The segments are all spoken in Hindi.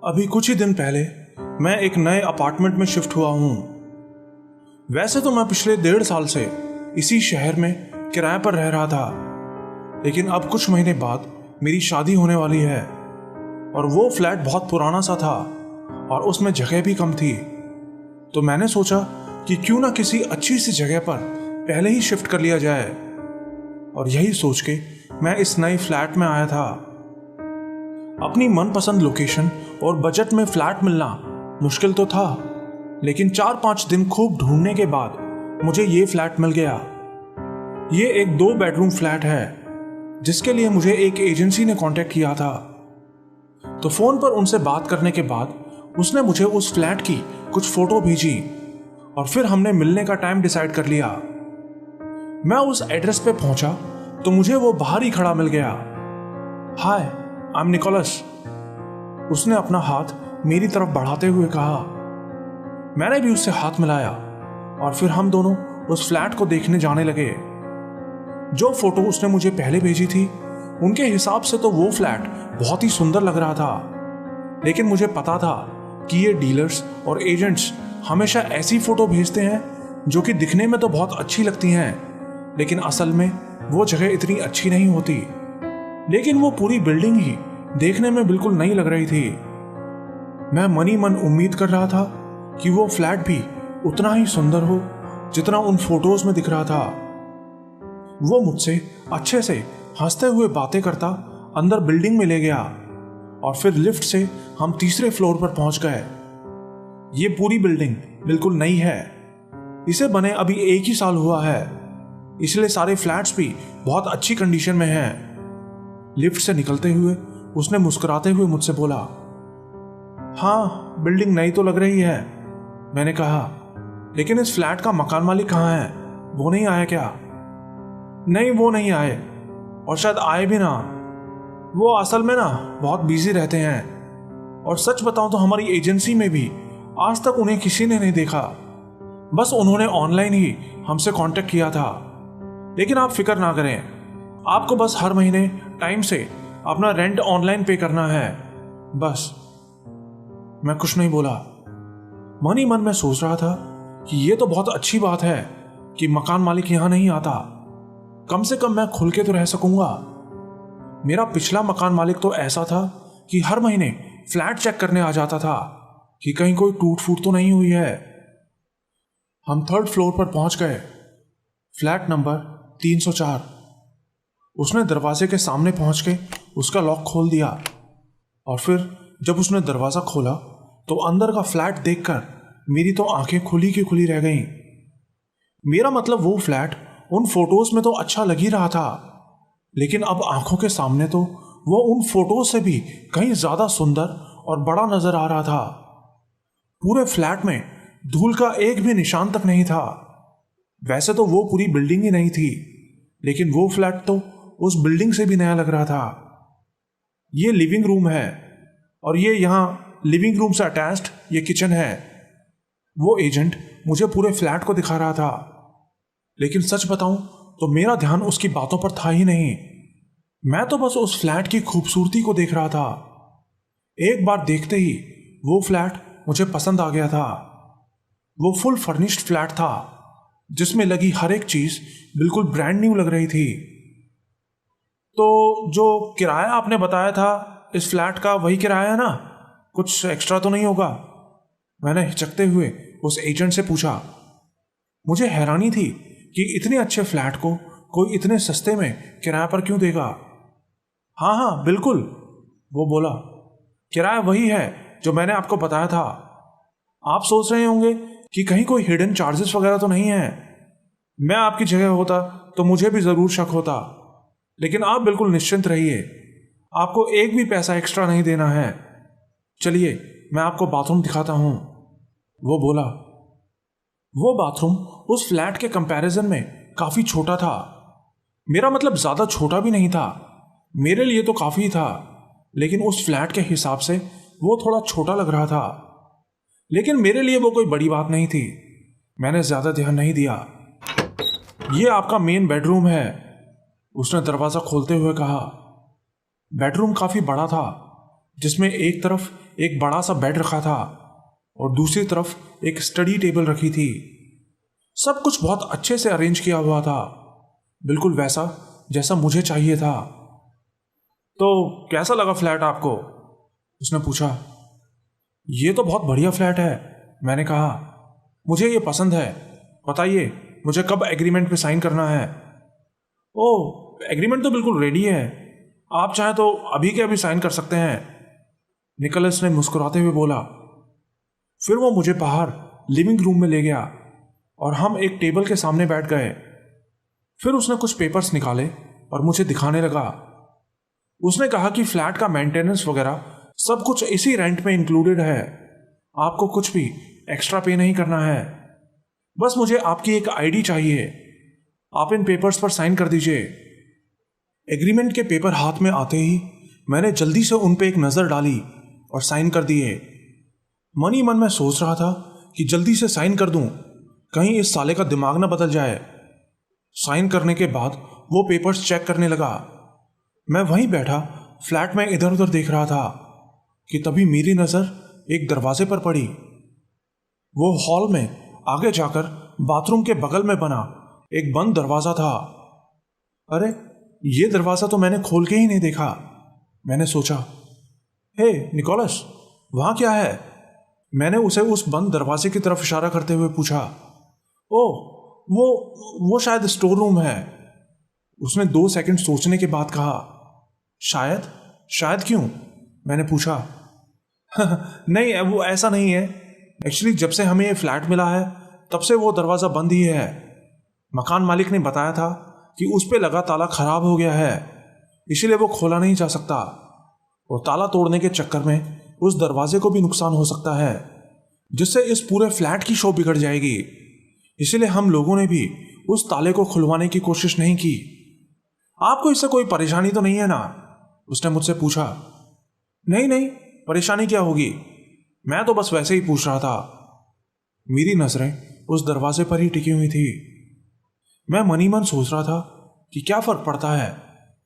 अभी कुछ ही दिन पहले मैं एक नए अपार्टमेंट में शिफ्ट हुआ हूँ। वैसे तो मैं पिछले 1.5 साल से इसी शहर में किराए पर रह रहा था, लेकिन अब कुछ महीने बाद मेरी शादी होने वाली है और वो फ्लैट बहुत पुराना सा था और उसमें जगह भी कम थी। तो मैंने सोचा कि क्यों ना किसी अच्छी सी जगह पर पहले ही शिफ्ट कर लिया जाए, और यही सोच के मैं इस नए फ्लैट में आया था। अपनी मनपसंद लोकेशन और बजट में फ्लैट मिलना मुश्किल तो था, लेकिन 4-5 दिन खूब ढूंढने के बाद मुझे ये फ्लैट मिल गया। ये एक 2 बेडरूम फ्लैट है जिसके लिए मुझे एक एजेंसी ने कांटेक्ट किया था। तो फोन पर उनसे बात करने के बाद उसने मुझे उस फ्लैट की कुछ फोटो भेजी और फिर हमने मिलने का टाइम डिसाइड कर लिया। मैं उस एड्रेस पे पहुंचा तो मुझे वो बाहर ही खड़ा मिल गया। हाय, आई एम निकोलस, उसने अपना हाथ मेरी तरफ बढ़ाते हुए कहा। मैंने भी उससे हाथ मिलाया और फिर हम दोनों उस फ्लैट को देखने जाने लगे। जो फोटो उसने मुझे पहले भेजी थी उनके हिसाब से तो वो फ्लैट बहुत ही सुंदर लग रहा था, लेकिन मुझे पता था कि ये डीलर्स और एजेंट्स हमेशा ऐसी फोटो भेजते हैं जो कि दिखने में तो बहुत अच्छी लगती हैं, लेकिन असल में वो जगह इतनी अच्छी नहीं होती। लेकिन वो पूरी बिल्डिंग ही देखने में बिल्कुल नई लग रही थी। मैं मन ही मन उम्मीद कर रहा था कि वो फ्लैट भी उतना ही सुंदर हो जितना उन फोटोज में दिख रहा था। वो मुझसे अच्छे से हंसते हुए बातें करता अंदर बिल्डिंग में ले गया और फिर लिफ्ट से हम तीसरे फ्लोर पर पहुंच गए। ये पूरी बिल्डिंग बिल्कुल नई है, इसे बने अभी 1 ही साल हुआ है, इसलिए सारे फ्लैट्स भी बहुत अच्छी कंडीशन में हैं। लिफ्ट से निकलते हुए उसने मुस्कुराते हुए मुझसे बोला, हाँ बिल्डिंग नई तो लग रही है। मैंने कहा, लेकिन इस फ्लैट का मकान मालिक कहाँ है, वो नहीं आया क्या? नहीं, वो नहीं आए और शायद आए भी ना। वो असल में ना बहुत बिजी रहते हैं, और सच बताऊं तो हमारी एजेंसी में भी आज तक उन्हें किसी ने नहीं देखा। बस उन्होंने ऑनलाइन ही हमसे कांटेक्ट किया था। लेकिन आप फिक्र ना करें, आपको बस हर महीने टाइम से अपना रेंट ऑनलाइन पे करना है, बस। मैं कुछ नहीं बोला। मन ही मन में सोच रहा था कि ये तो बहुत अच्छी बात है कि मकान मालिक यहां नहीं आता, कम से कम मैं खुल के तो रह सकूंगा। मेरा पिछला मकान मालिक तो ऐसा था कि हर महीने फ्लैट चेक करने आ जाता था कि कहीं कोई टूट फूट तो नहीं हुई है। हम 3rd फ्लोर पर पहुंच गए, फ्लैट नंबर 304। उसने दरवाजे के सामने पहुंच के उसका लॉक खोल दिया और फिर जब उसने दरवाजा खोला तो अंदर का फ्लैट देखकर मेरी तो आंखें खुली की खुली रह गईं। मेरा मतलब वो फ्लैट उन फोटोज में तो अच्छा लग ही रहा था, लेकिन अब आंखों के सामने तो वो उन फोटोज से भी कहीं ज्यादा सुंदर और बड़ा नजर आ रहा था। पूरे फ्लैट में धूल का एक भी निशान तक नहीं था। वैसे तो वो पूरी बिल्डिंग ही नहीं थी, लेकिन वो फ्लैट तो उस बिल्डिंग से भी नया लग रहा था। ये लिविंग रूम है और ये यहाँ लिविंग रूम से अटैच्ड ये किचन है। वो एजेंट मुझे पूरे फ्लैट को दिखा रहा था, लेकिन सच बताऊं तो मेरा ध्यान उसकी बातों पर था ही नहीं। मैं तो बस उस फ्लैट की खूबसूरती को देख रहा था। एक बार देखते ही वो फ्लैट मुझे पसंद आ गया था। वो फुल फर्निश्ड फ्लैट था जिसमें लगी हर एक चीज बिल्कुल ब्रांड न्यू लग रही थी। तो जो किराया आपने बताया था इस फ्लैट का, वही किराया है ना? कुछ एक्स्ट्रा तो नहीं होगा? मैंने हिचकते हुए उस एजेंट से पूछा। मुझे हैरानी थी कि इतने अच्छे फ्लैट को कोई इतने सस्ते में किराए पर क्यों देगा। हाँ हाँ बिल्कुल, वो बोला, किराया वही है जो मैंने आपको बताया था। आप सोच रहे होंगे कि कहीं कोई हिडन चार्जेस वगैरह तो नहीं है। मैं आपकी जगह होता तो मुझे भी जरूर शक होता, लेकिन आप बिल्कुल निश्चिंत रहिए, आपको एक भी पैसा एक्स्ट्रा नहीं देना है। चलिए मैं आपको बाथरूम दिखाता हूं, वो बोला। वो बाथरूम उस फ्लैट के कंपैरिजन में काफी छोटा था। मेरा मतलब ज्यादा छोटा भी नहीं था, मेरे लिए तो काफी था, लेकिन उस फ्लैट के हिसाब से वो थोड़ा छोटा लग रहा था। लेकिन मेरे लिए वो कोई बड़ी बात नहीं थी, मैंने ज्यादा ध्यान नहीं दिया। ये आपका मेन बेडरूम है, उसने दरवाजा खोलते हुए कहा। बेडरूम काफी बड़ा था, जिसमें एक तरफ एक बड़ा सा बेड रखा था और दूसरी तरफ एक स्टडी टेबल रखी थी। सब कुछ बहुत अच्छे से अरेंज किया हुआ था, बिल्कुल वैसा जैसा मुझे चाहिए था। तो कैसा लगा फ्लैट आपको? उसने पूछा। ये तो बहुत बढ़िया फ्लैट है, मैंने कहा। मुझे ये पसंद है। बताइए मुझे कब एग्रीमेंट पे साइन करना है? ओह, एग्रीमेंट तो बिल्कुल रेडी है, आप चाहें तो अभी के अभी साइन कर सकते हैं, निकोलस ने मुस्कुराते हुए बोला। फिर वो मुझे बाहर लिविंग रूम में ले गया और हम एक टेबल के सामने बैठ गए। फिर उसने कुछ पेपर्स निकाले और मुझे दिखाने लगा। उसने कहा कि फ्लैट का मेंटेनेंस वगैरह सब कुछ इसी रेंट में इंक्लूडेड है, आपको कुछ भी एक्स्ट्रा पे नहीं करना है। बस मुझे आपकी एक आईडी चाहिए, आप इन पेपर्स पर साइन कर दीजिए। एग्रीमेंट के पेपर हाथ में आते ही मैंने जल्दी से उन पे एक नज़र डाली और साइन कर दिए। मन ही मन में सोच रहा था कि जल्दी से साइन कर दूं, कहीं इस साले का दिमाग ना बदल जाए। साइन करने के बाद वो पेपर्स चेक करने लगा। मैं वहीं बैठा फ्लैट में इधर उधर देख रहा था कि तभी मेरी नज़र एक दरवाजे पर पड़ी। वो हॉल में आगे जाकर बाथरूम के बगल में बना एक बंद दरवाज़ा था। अरे, ये दरवाज़ा तो मैंने खोल के ही नहीं देखा, मैंने सोचा। हे निकोलस, वहाँ क्या है? मैंने उसे उस बंद दरवाजे की तरफ इशारा करते हुए पूछा। ओह, वो शायद स्टोर रूम है, उसने 2 सेकंड सोचने के बाद कहा। शायद क्यों? मैंने पूछा। नहीं, वो ऐसा नहीं है। एक्चुअली जब से हमें ये फ्लैट मिला है तब से वो दरवाज़ा बंद ही है। मकान मालिक ने बताया था कि उस पे लगा ताला खराब हो गया है, इसीलिए वो खोला नहीं जा सकता, और ताला तोड़ने के चक्कर में उस दरवाजे को भी नुकसान हो सकता है, जिससे इस पूरे फ्लैट की शो बिगड़ जाएगी। इसीलिए हम लोगों ने भी उस ताले को खुलवाने की कोशिश नहीं की। आपको इससे कोई परेशानी तो नहीं है ना? उसने मुझसे पूछा। नहीं, परेशानी क्या होगी, मैं तो बस वैसे ही पूछ रहा था। मेरी नजरें उस दरवाजे पर ही टिकी हुई थी। मैं मन ही मन सोच रहा था कि क्या फर्क पड़ता है,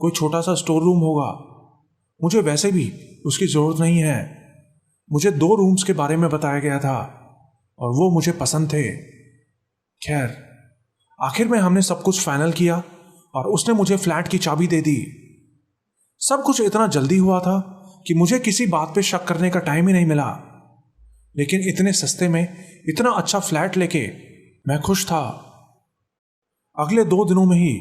कोई छोटा सा स्टोर रूम होगा, मुझे वैसे भी उसकी जरूरत नहीं है। मुझे 2 रूम्स के बारे में बताया गया था और वो मुझे पसंद थे। खैर, आखिर में हमने सब कुछ फाइनल किया और उसने मुझे फ्लैट की चाबी दे दी। सब कुछ इतना जल्दी हुआ था कि मुझे किसी बात पे शक करने का टाइम ही नहीं मिला, लेकिन इतने सस्ते में इतना अच्छा फ्लैट लेके मैं खुश था। अगले 2 दिनों में ही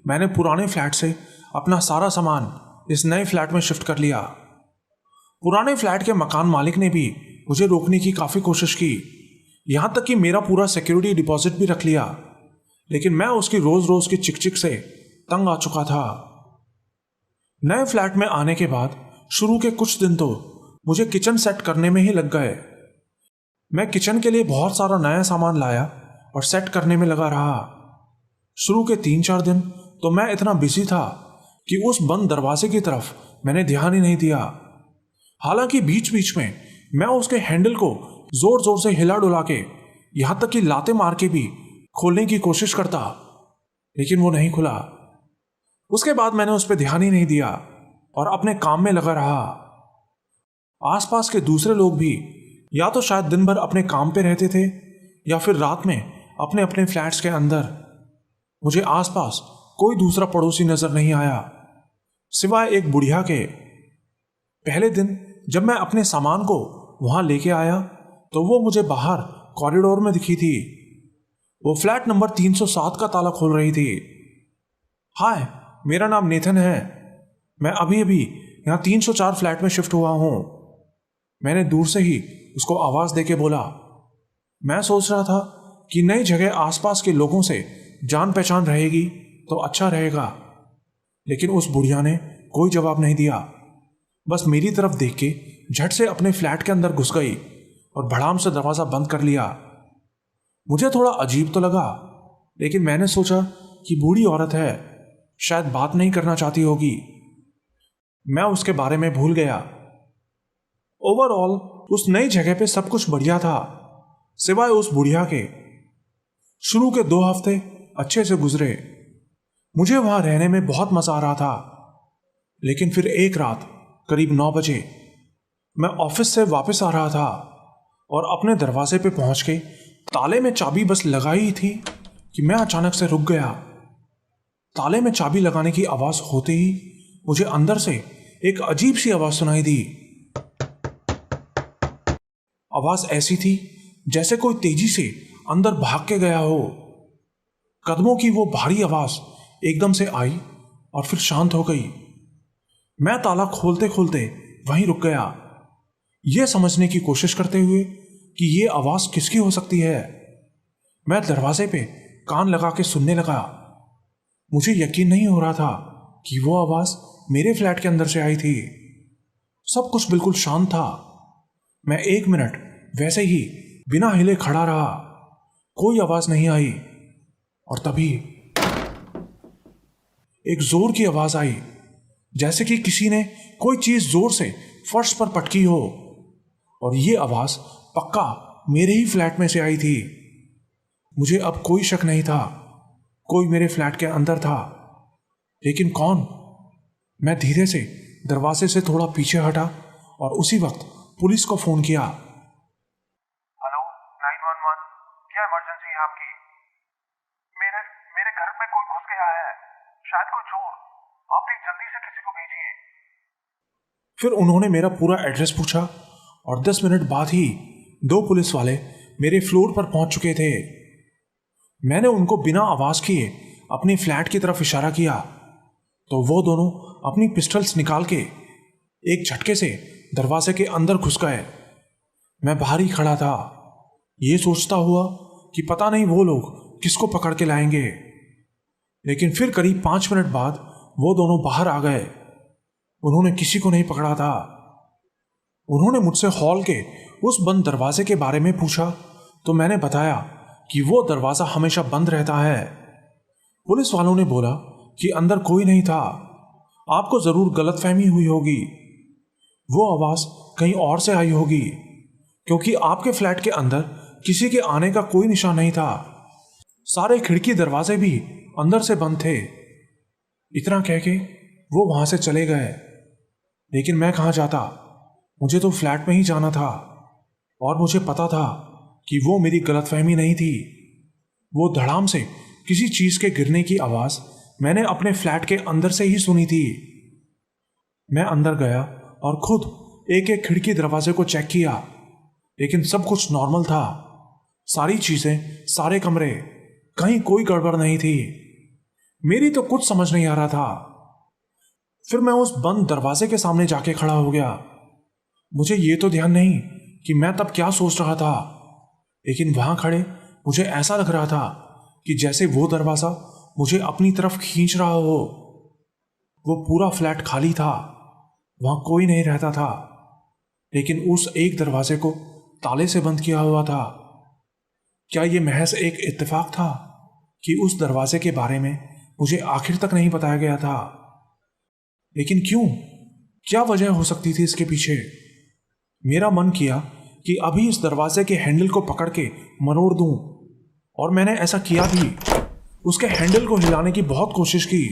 मैंने पुराने फ्लैट से अपना सारा सामान इस नए फ्लैट में शिफ्ट कर लिया। पुराने फ्लैट के मकान मालिक ने भी मुझे रोकने की काफ़ी कोशिश की, यहाँ तक कि मेरा पूरा सिक्योरिटी डिपॉजिट भी रख लिया, लेकिन मैं उसकी रोज़ रोज़ की चिकचिक से तंग आ चुका था। नए फ्लैट में आने के बाद शुरू के कुछ दिन तो मुझे किचन सेट करने में ही लग गए। मैं किचन के लिए बहुत सारा नया सामान लाया और सेट करने में लगा रहा। शुरू के 3-4 दिन तो मैं इतना बिजी था कि उस बंद दरवाजे की तरफ मैंने ध्यान ही नहीं दिया। हालांकि बीच बीच में मैं उसके हैंडल को जोर जोर से हिला डुला के, यहां तक कि लाते मार के भी खोलने की कोशिश करता, लेकिन वो नहीं खुला। उसके बाद मैंने उस पर ध्यान ही नहीं दिया और अपने काम में लगा रहा। आसपास के दूसरे लोग भी या तो शायद दिन भर अपने काम पे रहते थे या फिर रात में अपने अपने फ्लैट्स के अंदर। मुझे आसपास कोई दूसरा पड़ोसी नजर नहीं आया सिवाय एक बुढ़िया के। पहले दिन जब मैं अपने सामान को वहां लेके आया तो वो मुझे बाहर कॉरिडोर में दिखी थी। वो फ्लैट नंबर 307 का ताला खोल रही थी। हाय, मेरा नाम नेथन है, मैं अभी अभी यहाँ 304 फ्लैट में शिफ्ट हुआ हूँ, मैंने दूर से ही उसको आवाज देके बोला। मैं सोच रहा था कि नई जगह आसपास के लोगों से जान पहचान रहेगी तो अच्छा रहेगा, लेकिन उस बुढ़िया ने कोई जवाब नहीं दिया, बस मेरी तरफ देख के झट से अपने फ्लैट के अंदर घुस गई और भड़ाम से दरवाजा बंद कर लिया। मुझे थोड़ा अजीब तो लगा, लेकिन मैंने सोचा कि बूढ़ी औरत है, शायद बात नहीं करना चाहती होगी। मैं उसके बारे में भूल गया। ओवरऑल उस नई जगह पे सब कुछ बढ़िया था सिवाय उस बुढ़िया के। शुरू के 2 हफ्ते अच्छे से गुजरे, मुझे वहां रहने में बहुत मजा आ रहा था, लेकिन फिर एक रात करीब 9 बजे मैं ऑफिस से वापस आ रहा था और अपने दरवाजे पे पहुंच के ताले में चाबी बस लगाई ही थी कि मैं अचानक से रुक गया। ताले में चाबी लगाने की आवाज होते ही मुझे अंदर से एक अजीब सी आवाज सुनाई दी। आवाज ऐसी थी जैसे कोई तेजी से अंदर भाग के गया हो। कदमों की वो भारी आवाज एकदम से आई और फिर शांत हो गई। मैं ताला खोलते खोलते वहीं रुक गया, यह समझने की कोशिश करते हुए कि यह आवाज किसकी हो सकती है। मैं दरवाजे पे कान लगा के सुनने लगा। मुझे यकीन नहीं हो रहा था कि वो आवाज मेरे फ्लैट के अंदर से आई थी। सब कुछ बिल्कुल शांत था। मैं 1 मिनट वैसे ही बिना हिले खड़ा रहा, कोई आवाज नहीं आई। और तभी एक जोर की आवाज आई, जैसे कि किसी ने कोई चीज जोर से फर्श पर पटकी हो। और ये आवाज पक्का मेरे ही फ्लैट में से आई थी। मुझे अब कोई शक नहीं था, कोई मेरे फ्लैट के अंदर था। लेकिन कौन? मैं धीरे से दरवाजे से थोड़ा पीछे हटा और उसी वक्त पुलिस को फोन किया। हेलो 911, क्या इमरजेंसी है आपकी? मेरे घर में कोई घुस गया है, शायद कोई चोर। आप प्लीज जल्दी से किसी को भेजिए। फिर उन्होंने मेरा पूरा एड्रेस पूछा और 10 मिनट बाद ही 2 पुलिस वाले मेरे फ्लोर पर पहुंच चुके थे। मैंने उनको बिना आवाज किए अपनी फ्लैट की तरफ इशारा किया तो वो दोनों अपनी पिस्टल्स निकाल के एक झटके से दरवाजे के अंदर घुस गए। मैं बाहर ही खड़ा था, ये सोचता हुआ कि पता नहीं वो लोग किसको पकड़ के लाएंगे। लेकिन फिर करीब 5 मिनट बाद वो दोनों बाहर आ गए। उन्होंने किसी को नहीं पकड़ा था। उन्होंने मुझसे हॉल के उस बंद दरवाजे के बारे में पूछा तो मैंने बताया कि वो दरवाजा हमेशा बंद रहता है। पुलिस वालों ने बोला कि अंदर कोई नहीं था, आपको जरूर गलतफहमी हुई होगी, वो आवाज कहीं और से आई होगी, क्योंकि आपके फ्लैट के अंदर किसी के आने का कोई निशान नहीं था। सारे खिड़की दरवाजे भी अंदर से बंद थे। इतना कह के वो वहां से चले गए। लेकिन मैं कहाँ जाता, मुझे तो फ्लैट में ही जाना था। और मुझे पता था कि वो मेरी गलतफहमी नहीं थी। वो धड़ाम से किसी चीज के गिरने की आवाज मैंने अपने फ्लैट के अंदर से ही सुनी थी। मैं अंदर गया और खुद एक एक खिड़की दरवाजे को चेक किया, लेकिन सब कुछ नॉर्मल था। सारी चीजें, सारे कमरे, कहीं कोई गड़बड़ नहीं थी। मेरी तो कुछ समझ नहीं आ रहा था। फिर मैं उस बंद दरवाजे के सामने जाके खड़ा हो गया। मुझे ये तो ध्यान नहीं कि मैं तब क्या सोच रहा था, लेकिन वहां खड़े मुझे ऐसा लग रहा था कि जैसे वो दरवाजा मुझे अपनी तरफ खींच रहा हो। वो पूरा फ्लैट खाली था, वहां कोई नहीं रहता था, लेकिन उस एक दरवाजे को ताले से बंद किया हुआ था। क्या ये महज एक इत्तेफाक था कि उस दरवाजे के बारे में मुझे आखिर तक नहीं बताया गया था? लेकिन क्यों? क्या वजह हो सकती थी इसके पीछे? मेरा मन किया कि अभी इस दरवाजे के हैंडल को पकड़ के मरोड़ दूं, और मैंने ऐसा किया भी। उसके हैंडल को हिलाने की बहुत कोशिश की,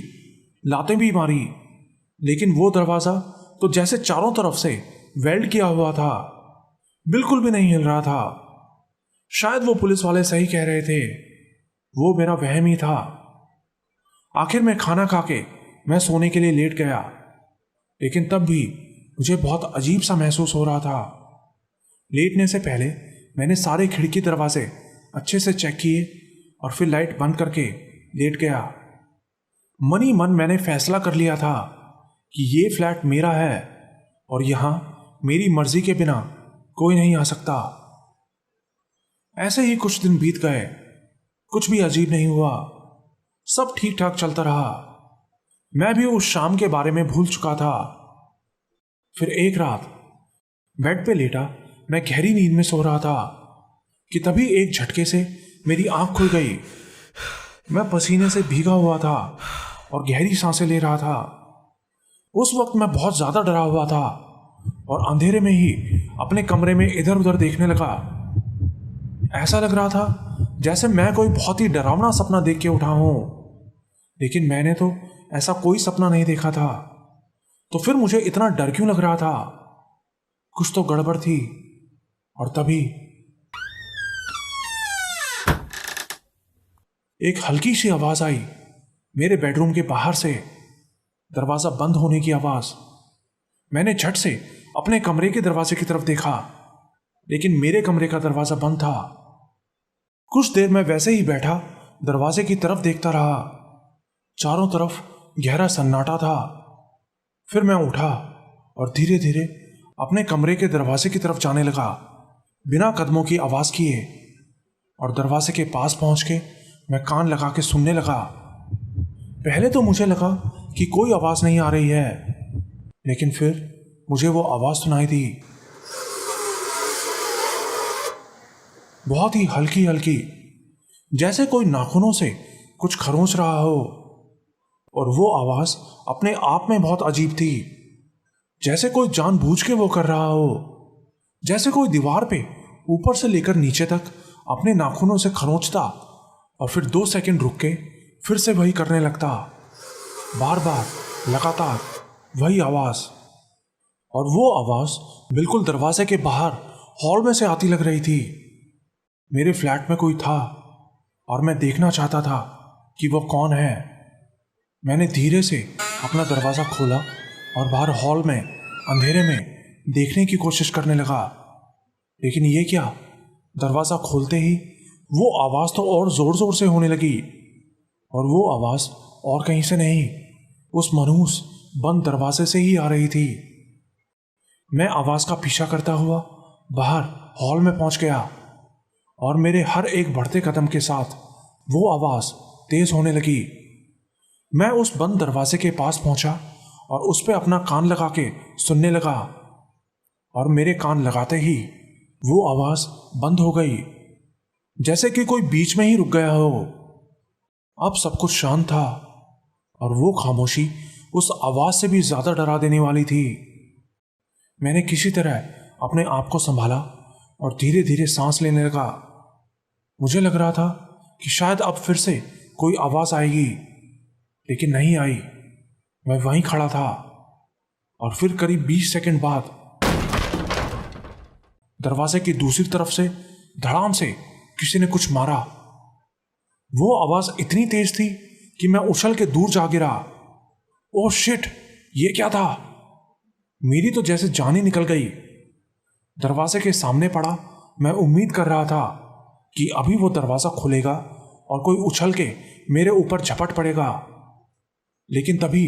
लातें भी मारी, लेकिन वो दरवाजा तो जैसे चारों तरफ से वेल्ड किया हुआ था, बिल्कुल भी नहीं हिल रहा था। शायद वो पुलिस वाले सही कह रहे थे, वो मेरा वहम ही था। आखिर में खाना खा के मैं सोने के लिए लेट गया, लेकिन तब भी मुझे बहुत अजीब सा महसूस हो रहा था। लेटने से पहले मैंने सारे खिड़की दरवाजे अच्छे से चेक किए और फिर लाइट बंद करके लेट गया। मन ही मन मैंने फैसला कर लिया था कि ये फ्लैट मेरा है और यहां मेरी मर्जी के बिना कोई नहीं आ सकता। ऐसे ही कुछ दिन बीत गए, कुछ भी अजीब नहीं हुआ, सब ठीक ठाक चलता रहा। मैं भी उस शाम के बारे में भूल चुका था। फिर एक रात बेड पे लेटा मैं गहरी नींद में सो रहा था कि तभी एक झटके से मेरी आंख खुल गई। मैं पसीने से भीगा हुआ था और गहरी सांसें ले रहा था। उस वक्त मैं बहुत ज्यादा डरा हुआ था और अंधेरे में ही अपने कमरे में इधर उधर देखने लगा। ऐसा लग रहा था जैसे मैं कोई बहुत ही डरावना सपना देख के उठा हूं, लेकिन मैंने तो ऐसा कोई सपना नहीं देखा था। तो फिर मुझे इतना डर क्यों लग रहा था? कुछ तो गड़बड़ थी। और तभी एक हल्की सी आवाज आई मेरे बेडरूम के बाहर से, दरवाजा बंद होने की आवाज। मैंने झट से अपने कमरे के दरवाजे की तरफ देखा, लेकिन मेरे कमरे का दरवाजा बंद था। कुछ देर मैं वैसे ही बैठा दरवाजे की तरफ देखता रहा। चारों तरफ गहरा सन्नाटा था। फिर मैं उठा और धीरे धीरे अपने कमरे के दरवाजे की तरफ जाने लगा, बिना कदमों की आवाज किए। और दरवाजे के पास पहुंच के मैं कान लगा के सुनने लगा। पहले तो मुझे लगा कि कोई आवाज नहीं आ रही है, लेकिन फिर मुझे वो आवाज सुनाई दी, बहुत ही हल्की हल्की, जैसे कोई नाखूनों से कुछ खरोंच रहा हो। और वो आवाज अपने आप में बहुत अजीब थी, जैसे कोई जानबूझ के वो कर रहा हो, जैसे कोई दीवार पे ऊपर से लेकर नीचे तक अपने नाखूनों से खरोंचता और फिर 2 सेकंड रुक के फिर से वही करने लगता, बार बार लगातार वही आवाज। और वो आवाज बिल्कुल दरवाजे के बाहर हॉल में से आती लग रही थी। मेरे फ्लैट में कोई था और मैं देखना चाहता था कि वो कौन है। मैंने धीरे से अपना दरवाजा खोला और बाहर हॉल में अंधेरे में देखने की कोशिश करने लगा। लेकिन ये क्या, दरवाजा खोलते ही वो आवाज तो और जोर जोर से होने लगी। और वो आवाज और कहीं से नहीं, उस मनहूस बंद दरवाजे से ही आ रही थी। मैं आवाज का पीछा करता हुआ बाहर हॉल में पहुंच गया और मेरे हर एक बढ़ते कदम के साथ वो आवाज तेज होने लगी। मैं उस बंद दरवाजे के पास पहुंचा और उस पे अपना कान लगा के सुनने लगा। और मेरे कान लगाते ही वो आवाज बंद हो गई, जैसे कि कोई बीच में ही रुक गया हो। अब सब कुछ शांत था और वो खामोशी उस आवाज से भी ज्यादा डरा देने वाली थी। मैंने किसी तरह अपने आप को संभाला और धीरे धीरे सांस लेने लगा। मुझे लग रहा था कि शायद अब फिर से कोई आवाज आएगी, लेकिन नहीं आई। मैं वहीं खड़ा था और फिर करीब 20 सेकंड बाद दरवाजे की दूसरी तरफ से धड़ाम से किसी ने कुछ मारा। वो आवाज इतनी तेज थी कि मैं उछल के दूर जा गिरा। ओह शिट, ये क्या था? मेरी तो जैसे जान ही निकल गई। दरवाजे के सामने पड़ा मैं उम्मीद कर रहा था कि अभी वो दरवाजा खुलेगा और कोई उछल के मेरे ऊपर झपट पड़ेगा। लेकिन तभी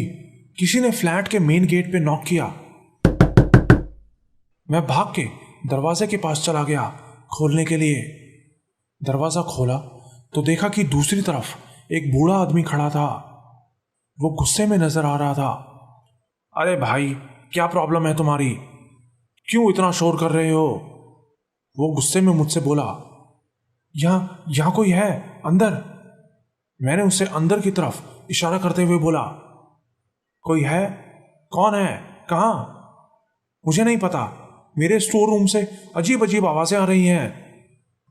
किसी ने फ्लैट के मेन गेट पे नॉक किया। मैं भाग के दरवाजे के पास चला गया खोलने के लिए। दरवाजा खोला तो देखा कि दूसरी तरफ एक बूढ़ा आदमी खड़ा था। वो गुस्से में नजर आ रहा था। अरे भाई, क्या प्रॉब्लम है तुम्हारी? क्यों इतना शोर कर रहे हो? वो गुस्से में मुझसे बोला। यहां कोई है अंदर? मैंने उसे अंदर की तरफ इशारा करते हुए बोला। कोई है? कौन है? कहां? मुझे नहीं पता, मेरे स्टोर रूम से अजीब अजीब आवाजें आ रही हैं,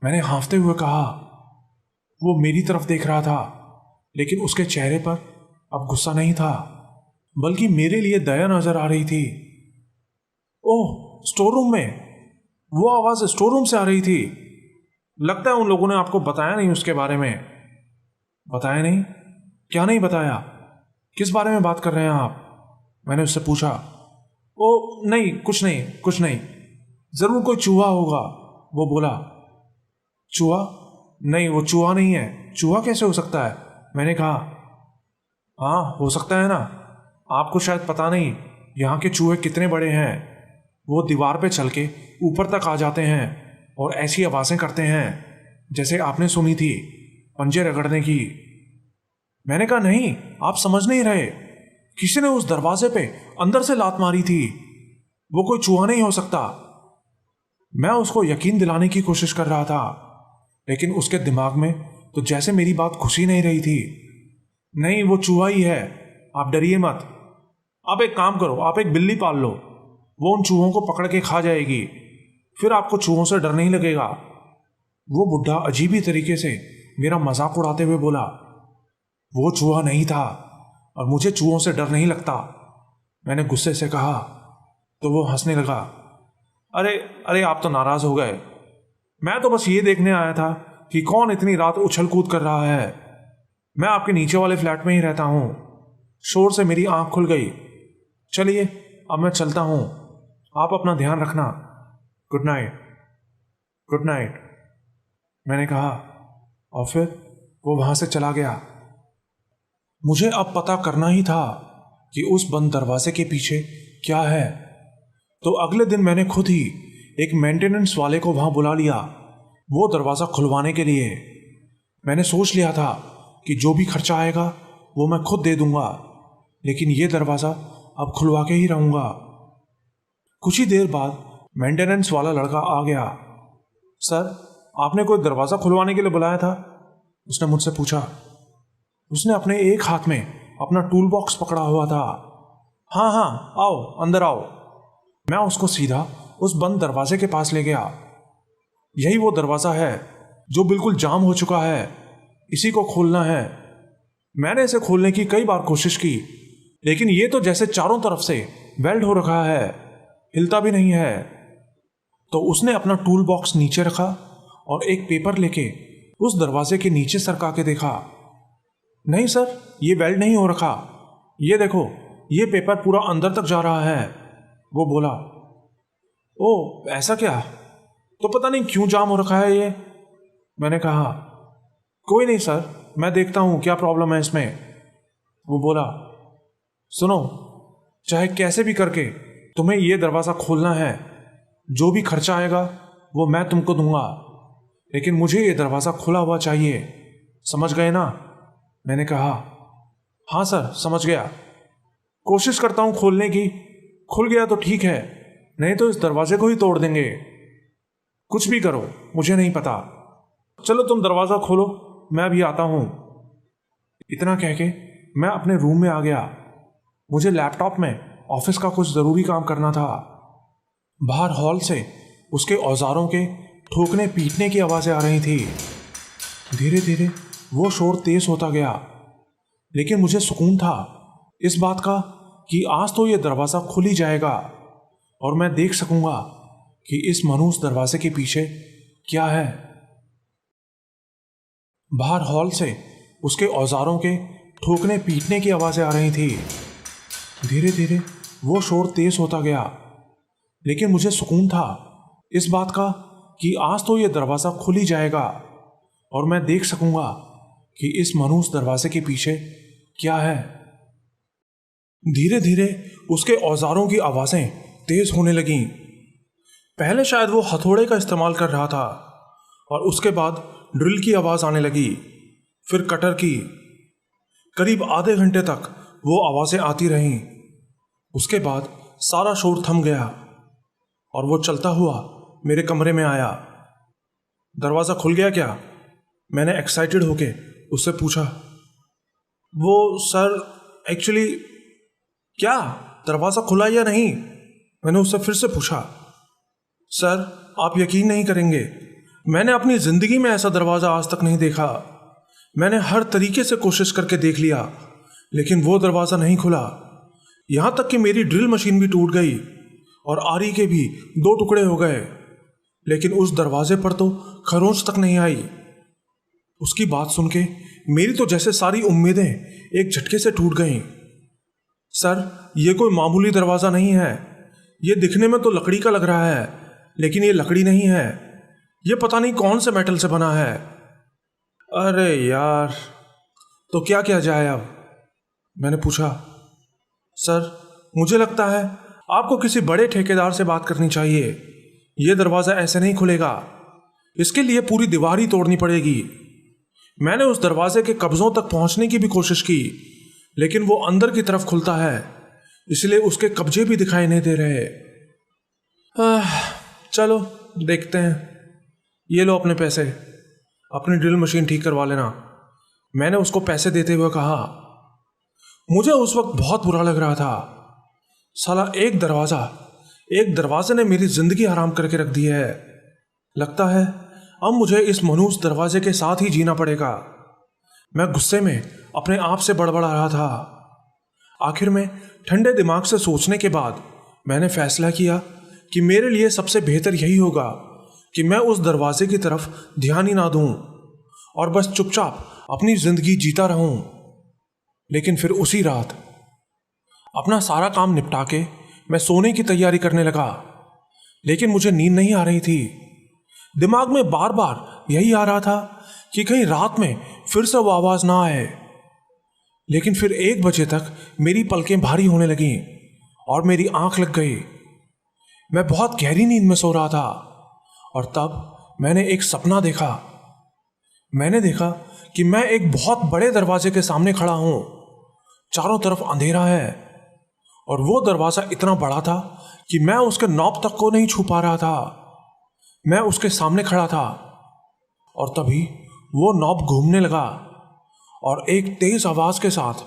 मैंने हाँफते हुए कहा। वो मेरी तरफ देख रहा था, लेकिन उसके चेहरे पर अब गुस्सा नहीं था, बल्कि मेरे लिए दया नजर आ रही थी। ओह, स्टोर रूम में? वो आवाज स्टोर रूम से आ रही थी। लगता है उन लोगों ने आपको बताया नहीं उसके बारे में। बताया नहीं? क्या नहीं बताया? किस बारे में बात कर रहे हैं आप? मैंने उससे पूछा। ओ नहीं, कुछ नहीं, कुछ नहीं, जरूर कोई चूहा होगा, वो बोला। चूहा? नहीं, वो चूहा नहीं है। चूहा कैसे हो सकता है? मैंने कहा। हाँ, हो सकता है ना, आपको शायद पता नहीं यहाँ के चूहे कितने बड़े हैं। वो दीवार पे चल के ऊपर तक आ जाते हैं और ऐसी आवाजें करते हैं जैसे आपने सुनी थी, पंजे रगड़ने की। मैंने कहा नहीं, आप समझ नहीं रहे, किसी ने उस दरवाजे पे अंदर से लात मारी थी, वो कोई चूहा नहीं हो सकता। मैं उसको यकीन दिलाने की कोशिश कर रहा था, लेकिन उसके दिमाग में तो जैसे मेरी बात घुस ही नहीं रही थी। नहीं, वो चूहा ही है, आप डरिए मत। आप एक काम करो, आप एक बिल्ली पाल लो, वो उन चूहों को पकड़ के खा जाएगी, फिर आपको चूहों से डर नहीं लगेगा। वो बुढ़ा अजीब ही तरीके से मेरा मजाक उड़ाते हुए बोला। वो चूहा नहीं था और मुझे चूहों से डर नहीं लगता, मैंने गुस्से से कहा। तो वो हंसने लगा। अरे अरे, आप तो नाराज हो गए। मैं तो बस ये देखने आया था कि कौन इतनी रात उछल कूद कर रहा है। मैं आपके नीचे वाले फ्लैट में ही रहता हूं। शोर से मेरी आंख खुल गई। चलिए अब मैं चलता हूं। आप अपना ध्यान रखना। Good night. गुड नाइट, मैंने कहा और फिर वो वहां से चला गया। मुझे अब पता करना ही था कि उस बंद दरवाजे के पीछे क्या है। तो अगले दिन मैंने खुद ही एक मेंटेनेंस वाले को वहां बुला लिया, वो दरवाज़ा खुलवाने के लिए। मैंने सोच लिया था कि जो भी खर्चा आएगा वो मैं खुद दे दूंगा, लेकिन ये दरवाज़ा अब खुलवा के ही रहूंगा। कुछ ही देर बाद मेंटेनेंस वाला लड़का आ गया। सर, आपने कोई दरवाज़ा खुलवाने के लिए बुलाया था? उसने मुझसे पूछा। उसने अपने एक हाथ में अपना टूल बॉक्स पकड़ा हुआ था। हाँ हाँ, आओ अंदर आओ। मैं उसको सीधा उस बंद दरवाजे के पास ले गया। यही वो दरवाज़ा है जो बिल्कुल जाम हो चुका है। इसी को खोलना है। मैंने इसे खोलने की कई बार कोशिश की, लेकिन ये तो जैसे चारों तरफ से वेल्ड हो रखा है, हिलता भी नहीं है। तो उसने अपना टूल बॉक्स नीचे रखा और एक पेपर लेके उस दरवाजे के नीचे सरका के देखा। नहीं सर, ये वेल्ड नहीं हो रखा। ये देखो, ये पेपर पूरा अंदर तक जा रहा है। वो बोला। ओ ऐसा क्या? तो पता नहीं क्यों जाम हो रखा है ये। मैंने कहा कोई नहीं सर, मैं देखता हूं क्या प्रॉब्लम है इसमें। वो बोला, सुनो, चाहे कैसे भी करके तुम्हें ये दरवाज़ा खोलना है। जो भी खर्चा आएगा वो मैं तुमको दूंगा, लेकिन मुझे ये दरवाज़ा खुला हुआ चाहिए। समझ गए ना? मैंने कहा हाँ सर, समझ गया। कोशिश करता हूं खोलने की। खुल गया तो ठीक है, नहीं तो इस दरवाजे को ही तोड़ देंगे। कुछ भी करो, मुझे नहीं पता। चलो तुम दरवाज़ा खोलो, मैं अभी आता हूं। इतना कह के मैं अपने रूम में आ गया। मुझे लैपटॉप में ऑफिस का कुछ ज़रूरी काम करना था। बाहर हॉल से उसके औजारों के ठोकने पीटने की आवाज़ें आ रही थी। धीरे धीरे वो शोर तेज होता गया, लेकिन मुझे सुकून था इस बात का कि आज तो ये दरवाज़ा खुल ही जाएगा और मैं देख सकूंगा कि इस मनहूस दरवाजे के पीछे क्या है। बाहर हॉल से उसके औजारों के ठोकने पीटने की आवाज़ें आ रही थी। धीरे धीरे वो शोर तेज होता गया, लेकिन मुझे सुकून था इस बात का कि आज तो ये दरवाज़ा खुल ही जाएगा और मैं देख सकूंगा कि इस मनहूस दरवाजे के पीछे क्या है। धीरे धीरे उसके औजारों की आवाज़ें तेज होने लगीं। पहले शायद वो हथौड़े का इस्तेमाल कर रहा था और उसके बाद ड्रिल की आवाज़ आने लगी, फिर कटर की। करीब आधे घंटे तक वो आवाज़ें आती रहीं। उसके बाद सारा शोर थम गया और वो चलता हुआ मेरे कमरे में आया। दरवाज़ा खुल गया क्या? मैंने एक्साइटेड होके उससे पूछा। वो सर, एक्चुअली क्या दरवाज़ा खुला या नहीं? मैंने उससे फिर से पूछा। सर, आप यकीन नहीं करेंगे, मैंने अपनी ज़िंदगी में ऐसा दरवाज़ा आज तक नहीं देखा। मैंने हर तरीके से कोशिश करके देख लिया, लेकिन वो दरवाज़ा नहीं खुला। यहाँ तक कि मेरी ड्रिल मशीन भी टूट गई और आरी के भी 2 टुकड़े हो गए, लेकिन उस दरवाजे पर तो खरोंच तक नहीं आई। उसकी बात सुन के मेरी तो जैसे सारी उम्मीदें एक झटके से टूट गईं। सर, ये कोई मामूली दरवाज़ा नहीं है। ये दिखने में तो लकड़ी का लग रहा है, लेकिन ये लकड़ी नहीं है। ये पता नहीं कौन से मेटल से बना है। अरे यार, तो क्या किया जाए अब? मैंने पूछा। सर, मुझे लगता है आपको किसी बड़े ठेकेदार से बात करनी चाहिए। ये दरवाज़ा ऐसे नहीं खुलेगा। इसके लिए पूरी दीवार ही तोड़नी पड़ेगी। मैंने उस दरवाजे के कब्जों तक पहुंचने की भी कोशिश की, लेकिन वो अंदर की तरफ खुलता है, इसलिए उसके कब्जे भी दिखाई नहीं दे रहे। चलो देखते हैं। ये लो अपने पैसे, अपनी ड्रिल मशीन ठीक करवा लेना। मैंने उसको पैसे देते हुए कहा। मुझे उस वक्त बहुत बुरा लग रहा था। साला एक दरवाजे ने मेरी जिंदगी हराम करके रख दी है। लगता है अब मुझे इस मनहूस दरवाजे के साथ ही जीना पड़ेगा। मैं गुस्से में अपने आप से बड़बड़ा रहा था। आखिर में ठंडे दिमाग से सोचने के बाद मैंने फैसला किया कि मेरे लिए सबसे बेहतर यही होगा कि मैं उस दरवाजे की तरफ ध्यान ही ना दूं और बस चुपचाप अपनी जिंदगी जीता रहूं। लेकिन फिर उसी रात अपना सारा काम निपटा के मैं सोने की तैयारी करने लगा, लेकिन मुझे नींद नहीं आ रही थी। दिमाग में बार बार यही आ रहा था कि कहीं रात में फिर से वो आवाज ना आए। लेकिन फिर 1 बजे तक मेरी पलकें भारी होने लगीं और मेरी आंख लग गई। मैं बहुत गहरी नींद में सो रहा था और तब मैंने एक सपना देखा। मैंने देखा कि मैं एक बहुत बड़े दरवाजे के सामने खड़ा हूं। चारों तरफ अंधेरा है और वो दरवाजा इतना बड़ा था कि मैं उसके नॉब तक को नहीं छू पा रहा था। मैं उसके सामने खड़ा था और तभी वो नॉब घूमने लगा और एक तेज आवाज के साथ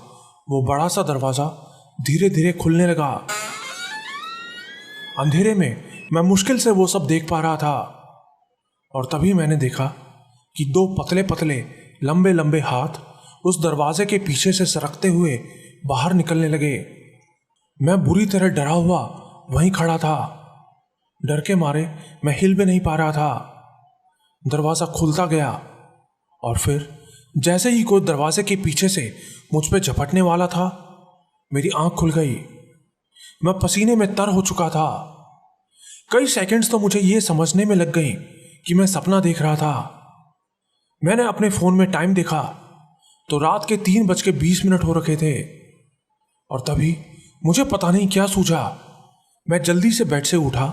वो बड़ा सा दरवाजा धीरे धीरे खुलने लगा। अंधेरे में मैं मुश्किल से वो सब देख पा रहा था और तभी मैंने देखा कि 2 पतले पतले लंबे लंबे हाथ उस दरवाजे के पीछे से सरकते हुए बाहर निकलने लगे। मैं बुरी तरह डरा हुआ वहीं खड़ा था। डर के मारे मैं हिल भी नहीं पा रहा था। दरवाजा खुलता गया और फिर जैसे ही कोई दरवाजे के पीछे से मुझ पे झपटने वाला था, मेरी आंख खुल गई। मैं पसीने में तर हो चुका था। कई सेकंड्स तो मुझे ये समझने में लग गई कि मैं सपना देख रहा था। मैंने अपने फोन में टाइम देखा तो रात के 3:20 हो रखे थे और तभी मुझे पता नहीं क्या सूझा। मैं जल्दी से बेड से उठा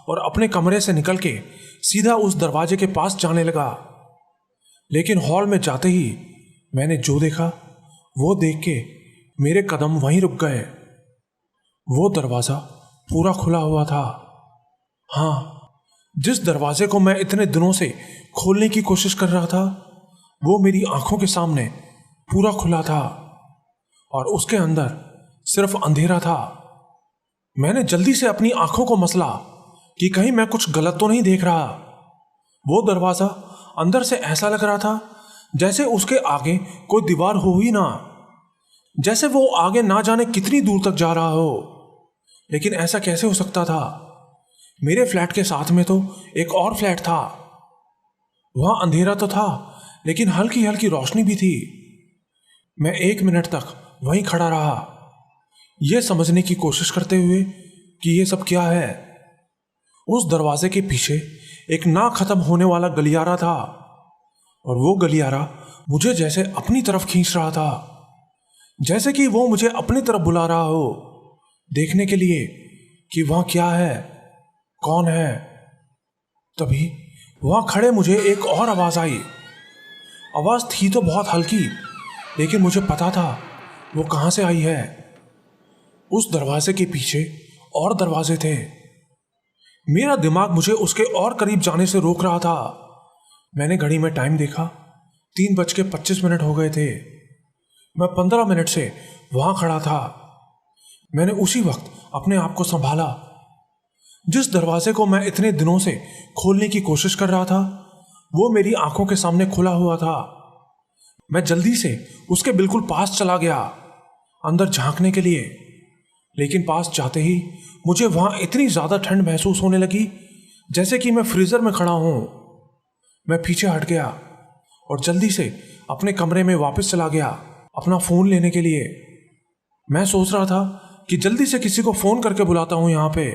और अपने कमरे से निकल के सीधा उस दरवाजे के पास जाने लगा। लेकिन हॉल में जाते ही मैंने जो देखा वो देख के मेरे कदम वहीं रुक गए। वो दरवाजा पूरा खुला हुआ था। हाँ, जिस दरवाजे को मैं इतने दिनों से खोलने की कोशिश कर रहा था वो मेरी आंखों के सामने पूरा खुला था और उसके अंदर सिर्फ अंधेरा था। मैंने जल्दी से अपनी आंखों को मसला कि कहीं मैं कुछ गलत तो नहीं देख रहा। वो दरवाजा अंदर से ऐसा लग रहा था जैसे उसके आगे कोई दीवार हो ही ना, जैसे वो आगे ना जाने कितनी दूर तक जा रहा हो। लेकिन ऐसा कैसे हो सकता था? मेरे फ्लैट के साथ में तो एक और फ्लैट था। वहां अंधेरा तो था लेकिन हल्की हल्की रोशनी भी थी। मैं 1 मिनट तक वहीं खड़ा रहा, यह समझने की कोशिश करते हुए कि यह सब क्या है। उस दरवाजे के पीछे एक ना खत्म होने वाला गलियारा था और वो गलियारा मुझे जैसे अपनी तरफ खींच रहा था, जैसे कि वो मुझे अपनी तरफ बुला रहा हो, देखने के लिए कि वहां क्या है, कौन है। तभी वहां खड़े मुझे एक और आवाज आई। आवाज थी तो बहुत हल्की, लेकिन मुझे पता था वो कहां से आई है। उस दरवाजे के पीछे और दरवाजे थे। मेरा दिमाग मुझे उसके और करीब जाने से रोक रहा था। मैंने घड़ी में टाइम देखा, 3:25 हो गए थे। मैं 15 मिनट से वहां खड़ा था। मैंने उसी वक्त अपने आप को संभाला। जिस दरवाजे को मैं इतने दिनों से खोलने की कोशिश कर रहा था वो मेरी आंखों के सामने खुला हुआ था। मैं जल्दी से उसके बिल्कुल पास चला गया अंदर झांकने के लिए, लेकिन पास जाते ही मुझे वहां इतनी ज्यादा ठंड महसूस होने लगी जैसे कि मैं फ्रीजर में खड़ा हूं। मैं पीछे हट गया और जल्दी से अपने कमरे में वापस चला गया अपना फोन लेने के लिए। मैं सोच रहा था कि जल्दी से किसी को फोन करके बुलाता हूं यहां पे,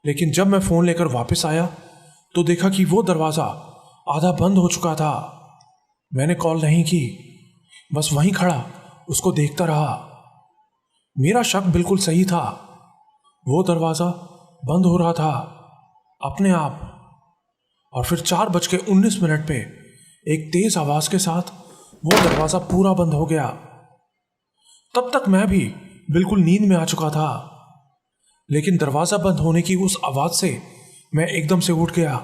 लेकिन जब मैं फोन लेकर वापस आया तो देखा कि वो दरवाजा आधा बंद हो चुका था। मैंने कॉल नहीं की, बस वहीं खड़ा उसको देखता रहा। मेरा शक बिल्कुल सही था, वो दरवाजा बंद हो रहा था अपने आप। और फिर 4:19 पे एक तेज आवाज के साथ वो दरवाजा पूरा बंद हो गया। तब तक मैं भी बिल्कुल नींद में आ चुका था, लेकिन दरवाजा बंद होने की उस आवाज से मैं एकदम से उठ गया।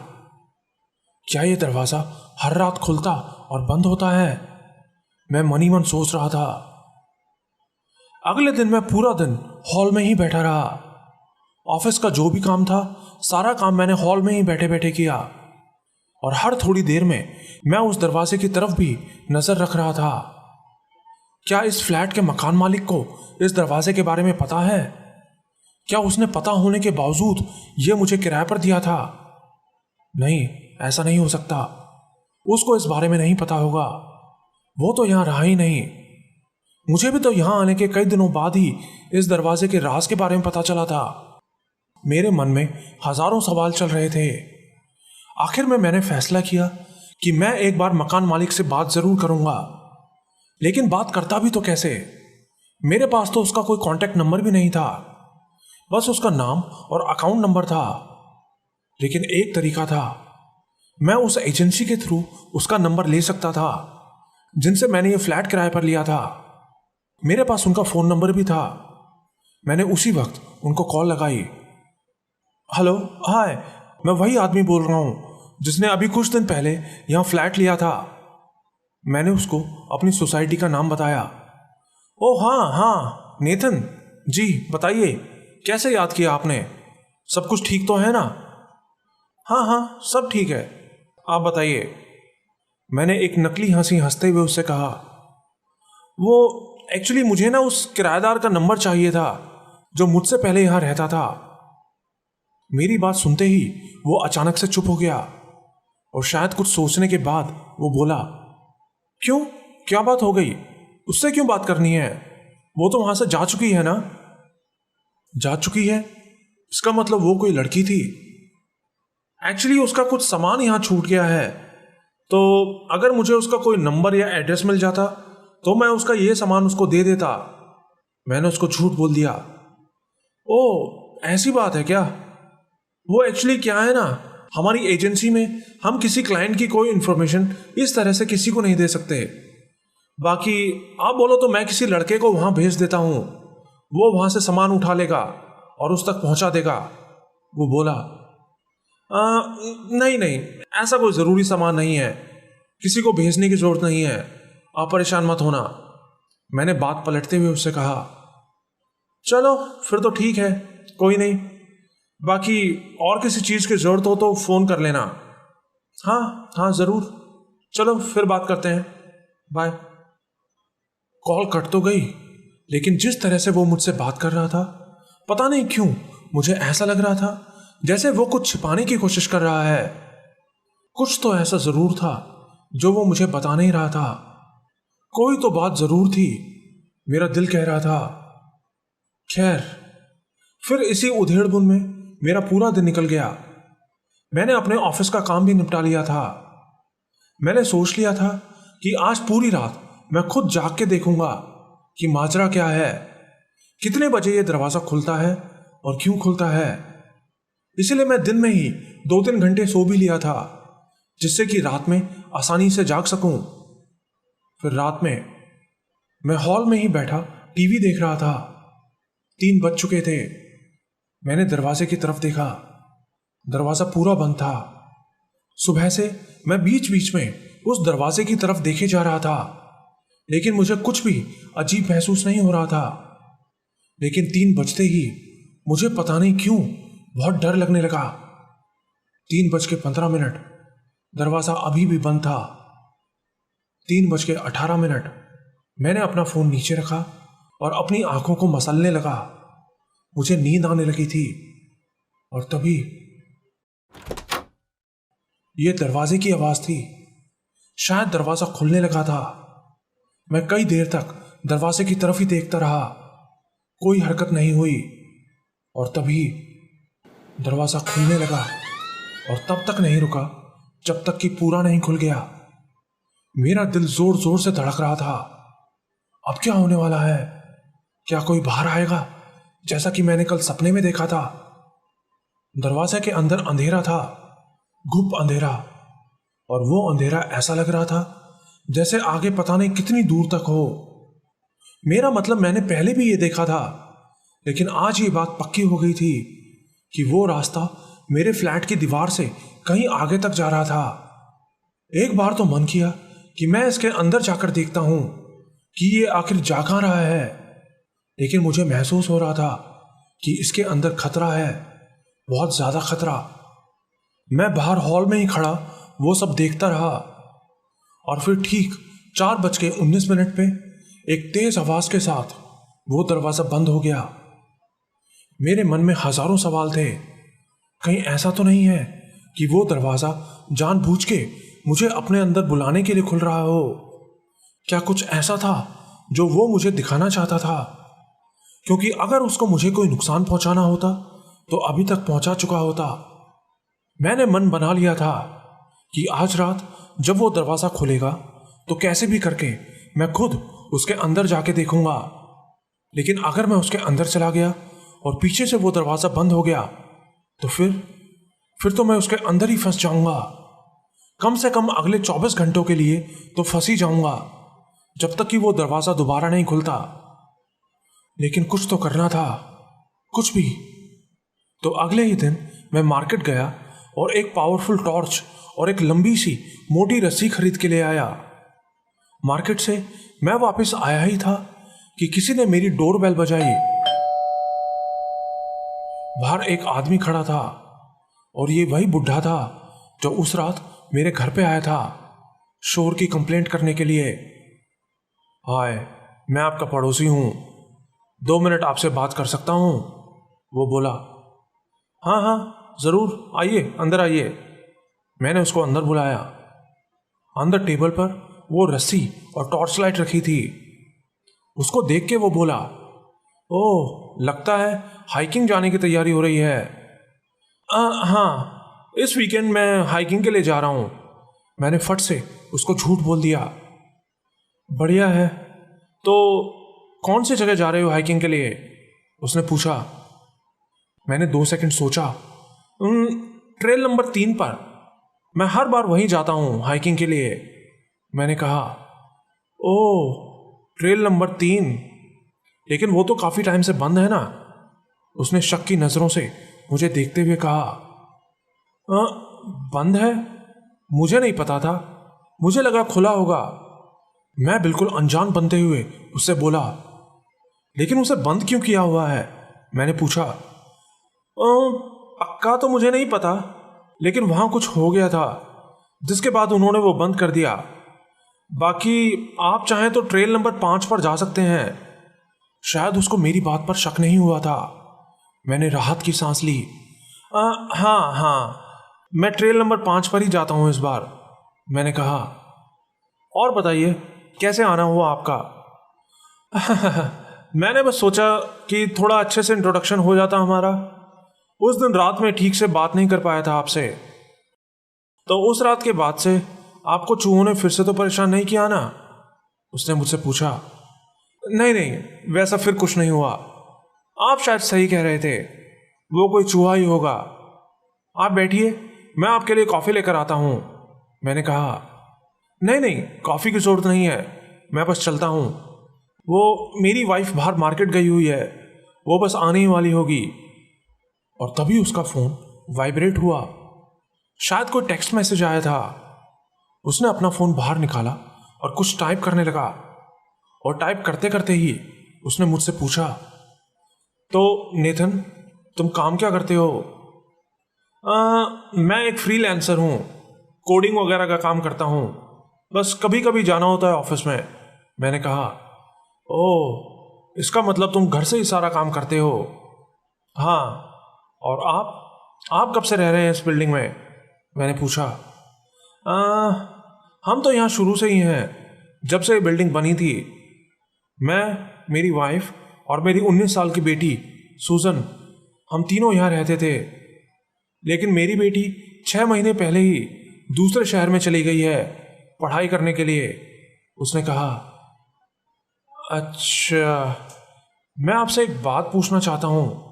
क्या ये दरवाजा हर रात खुलता और बंद होता है? मैं मन ही मन सोच रहा था। अगले दिन मैं पूरा दिन हॉल में ही बैठा रहा। ऑफिस का जो भी काम था सारा काम मैंने हॉल में ही बैठे बैठे किया और हर थोड़ी देर में मैं उस दरवाजे की तरफ भी नजर रख रहा था। क्या इस फ्लैट के मकान मालिक को इस दरवाजे के बारे में पता है? क्या उसने पता होने के बावजूद ये मुझे किराए पर दिया था? नहीं, ऐसा नहीं हो सकता। उसको इस बारे में नहीं पता होगा। वो तो यहां रहा ही नहीं। मुझे भी तो यहां आने के कई दिनों बाद ही इस दरवाजे के राज के बारे में पता चला था। मेरे मन में हजारों सवाल चल रहे थे। आखिर में मैंने फैसला किया कि मैं एक बार मकान मालिक से बात जरूर करूंगा, लेकिन बात करता भी तो कैसे? मेरे पास तो उसका कोई कांटेक्ट नंबर भी नहीं था, बस उसका नाम और अकाउंट नंबर था। लेकिन एक तरीका था, मैं उस एजेंसी के थ्रू उसका नंबर ले सकता था जिनसे मैंने ये फ्लैट किराए पर लिया था। मेरे पास उनका फोन नंबर भी था। मैंने उसी वक्त उनको कॉल लगाई। हेलो, हाय, मैं वही आदमी बोल रहा हूं जिसने अभी कुछ दिन पहले यहां फ्लैट लिया था। मैंने उसको अपनी सोसाइटी का नाम बताया। ओह हाँ हाँ, नेथन जी, बताइए, कैसे याद किया आपने? सब कुछ ठीक तो है ना? हाँ हाँ, सब ठीक है, आप बताइए। मैंने एक नकली हंसी हंसते हुए उससे कहा। वो एक्चुअली मुझे ना उस किराएदार का नंबर चाहिए था जो मुझसे पहले यहां रहता था। मेरी बात सुनते ही वो अचानक से चुप हो गया और शायद कुछ सोचने के बाद वो बोला, क्यों, क्या बात हो गई? उससे क्यों बात करनी है? वो तो वहां से जा चुकी है ना? जा चुकी है? इसका मतलब वो कोई लड़की थी। एक्चुअली उसका कुछ सामान यहां छूट गया है, तो अगर मुझे उसका कोई नंबर या एड्रेस मिल जाता तो मैं उसका ये सामान उसको दे देता। मैंने उसको झूठ बोल दिया। ओह, ऐसी बात है क्या? वो एक्चुअली क्या है ना, हमारी एजेंसी में हम किसी क्लाइंट की कोई इंफॉर्मेशन इस तरह से किसी को नहीं दे सकते। बाकी आप बोलो तो मैं किसी लड़के को वहां भेज देता हूं, वो वहां से सामान उठा लेगा और उस तक पहुंचा देगा। वो बोला, नहीं नहीं, ऐसा कोई ज़रूरी सामान नहीं है, किसी को भेजने की ज़रूरत नहीं है, आप परेशान मत होना। मैंने बात पलटते हुए उससे कहा। चलो फिर तो ठीक है, कोई नहीं, बाकी और किसी चीज़ की ज़रूरत हो तो फ़ोन कर लेना। हाँ हाँ ज़रूर, चलो फिर बात करते हैं, बाय। कॉल कट तो गई, लेकिन जिस तरह से वो मुझसे बात कर रहा था, पता नहीं क्यों मुझे ऐसा लग रहा था जैसे वो कुछ छिपाने की कोशिश कर रहा है। कुछ तो ऐसा जरूर था जो वो मुझे बता नहीं रहा था। कोई तो बात जरूर थी, मेरा दिल कह रहा था। खैर, फिर इसी उधेड़-बुन में मेरा पूरा दिन निकल गया। मैंने अपने ऑफिस का काम भी निपटा लिया था। मैंने सोच लिया था कि आज पूरी रात मैं खुद जाग के देखूंगा कि माजरा क्या है, कितने बजे ये दरवाजा खुलता है और क्यों खुलता है। इसलिए मैं दिन में ही 2-3 घंटे सो भी लिया था, जिससे कि रात में आसानी से जाग सकूं। फिर रात में मैं हॉल में ही बैठा टीवी देख रहा था। 3 बज चुके थे। मैंने दरवाजे की तरफ देखा, दरवाजा पूरा बंद था। सुबह से मैं बीच बीच में उस दरवाजे की तरफ देखे जा रहा था, लेकिन मुझे कुछ भी अजीब महसूस नहीं हो रहा था। लेकिन 3 बजते ही मुझे पता नहीं क्यों बहुत डर लगने लगा। 3:15, दरवाजा अभी भी बंद था। 3:18, मैंने अपना फोन नीचे रखा और अपनी आंखों को मसलने लगा। मुझे नींद आने लगी थी और तभी यह दरवाजे की आवाज थी। शायद दरवाजा खुलने लगा था। मैं कई देर तक दरवाजे की तरफ ही देखता रहा, कोई हरकत नहीं हुई। और तभी दरवाजा खुलने लगा और तब तक नहीं रुका जब तक कि पूरा नहीं खुल गया। मेरा दिल जोर जोर से धड़क रहा था। अब क्या होने वाला है? क्या कोई बाहर आएगा जैसा कि मैंने कल सपने में देखा था? दरवाजे के अंदर अंधेरा था, गुप अंधेरा, और वो अंधेरा ऐसा लग रहा था जैसे आगे पता नहीं कितनी दूर तक हो। मेरा मतलब मैंने पहले भी ये देखा था, लेकिन आज ये बात पक्की हो गई थी कि वो रास्ता मेरे फ्लैट की दीवार से कहीं आगे तक जा रहा था। एक बार तो मन किया कि मैं इसके अंदर जाकर देखता हूं कि ये आखिर जा कहां रहा है, लेकिन मुझे महसूस हो रहा था कि इसके अंदर खतरा है, बहुत ज्यादा खतरा। मैं बाहर हॉल में ही खड़ा वो सब देखता रहा और फिर ठीक 4:19 पे एक तेज आवाज के साथ वो दरवाजा बंद हो गया। मेरे मन में हजारों सवाल थे। कहीं ऐसा तो नहीं है कि वो दरवाजा जानबूझ के मुझे अपने अंदर बुलाने के लिए खुल रहा हो? क्या कुछ ऐसा था जो वो मुझे दिखाना चाहता था? क्योंकि अगर उसको मुझे कोई नुकसान पहुंचाना होता तो अभी तक पहुंचा चुका होता। मैंने मन बना लिया था कि आज रात जब वो दरवाजा खुलेगा तो कैसे भी करके मैं खुद उसके अंदर जाके देखूंगा। लेकिन अगर मैं उसके अंदर चला गया और पीछे से वो दरवाजा बंद हो गया तो फिर तो मैं उसके अंदर ही फंस जाऊंगा। कम से कम अगले 24 घंटों के लिए तो फंस ही जाऊंगा, जब तक कि वो दरवाजा दोबारा नहीं खुलता। लेकिन कुछ तो करना था, कुछ भी। तो अगले ही दिन मैं मार्केट गया और एक पावरफुल टॉर्च और एक लंबी सी मोटी रस्सी खरीद के ले आया। मार्केट से मैं वापस आया ही था कि किसी ने मेरी डोरबेल बजाई। बाहर एक आदमी खड़ा था और ये वही बुढ़ा था जो उस रात मेरे घर पे आया था शोर की कंप्लेंट करने के लिए। हाय, मैं आपका पड़ोसी हूँ, 2 मिनट आपसे बात कर सकता हूँ? वो बोला। हाँ हाँ ज़रूर, आइए अंदर आइए। मैंने उसको अंदर बुलाया। अंदर टेबल पर वो रस्सी और टॉर्च लाइट रखी थी। उसको देख के वो बोला, ओह लगता है हाइकिंग जाने की तैयारी हो रही है। हाँ, इस वीकेंड मैं हाइकिंग के लिए जा रहा हूँ। मैंने फट से उसको झूठ बोल दिया। बढ़िया है, तो कौन सी जगह जा रहे हो हाइकिंग के लिए? उसने पूछा। मैंने 2 सेकंड सोचा। ट्रेल नंबर 3 पर, मैं हर बार वहीं जाता हूँ हाइकिंग के लिए, मैंने कहा। ओह, ट्रेल नंबर 3, लेकिन वो तो काफ़ी टाइम से बंद है ना? उसने शक की नज़रों से मुझे देखते हुए कहा। बंद है? मुझे नहीं पता था, मुझे लगा खुला होगा। मैं बिल्कुल अनजान बनते हुए उससे बोला। लेकिन उसे बंद क्यों किया हुआ है? मैंने पूछा। पक्का तो मुझे नहीं पता, लेकिन वहां कुछ हो गया था जिसके बाद उन्होंने वो बंद कर दिया। बाकी आप चाहें तो ट्रेल नंबर 5 पर जा सकते हैं। शायद उसको मेरी बात पर शक नहीं हुआ था। मैंने राहत की सांस ली। हाँ, मैं ट्रेल नंबर 5 पर ही जाता हूँ इस बार, मैंने कहा। और बताइए कैसे आना हुआ आपका? मैंने बस सोचा कि थोड़ा अच्छे से इंट्रोडक्शन हो जाता हमारा। उस दिन रात में ठीक से बात नहीं कर पाया था आपसे, तो उस रात के बाद से आपको चूहों ने फिर से तो परेशान नहीं किया ना? उसने मुझसे पूछा। नहीं, वैसा फिर कुछ नहीं हुआ। आप शायद सही कह रहे थे, वो कोई चूहा ही होगा। आप बैठिए, मैं आपके लिए कॉफ़ी लेकर आता हूँ, मैंने कहा। नहीं, कॉफ़ी की ज़रूरत नहीं है, मैं बस चलता हूँ। वो मेरी वाइफ बाहर मार्केट गई हुई है, वो बस आने ही वाली होगी। और तभी उसका फ़ोन वाइब्रेट हुआ। शायद कोई टेक्स्ट मैसेज आया था। उसने अपना फ़ोन बाहर निकाला और कुछ टाइप करने लगा, और टाइप करते करते ही उसने मुझसे पूछा, तो नेथन तुम काम क्या करते हो? मैं एक फ्रीलांसर हूँ, कोडिंग वगैरह का काम करता हूँ, बस कभी कभी जाना होता है ऑफिस में, मैंने कहा। ओह, इसका मतलब तुम घर से ही सारा काम करते हो? हाँ। और आप कब से रह रहे हैं इस बिल्डिंग में? मैंने पूछा। हम तो यहाँ शुरू से ही हैं, जब से ये बिल्डिंग बनी थी। मैं, मेरी वाइफ और मेरी 19 साल की बेटी सूजन, हम तीनों यहाँ रहते थे। लेकिन मेरी बेटी 6 महीने पहले ही दूसरे शहर में चली गई है पढ़ाई करने के लिए, उसने कहा। अच्छा, मैं आपसे एक बात पूछना चाहता हूँ,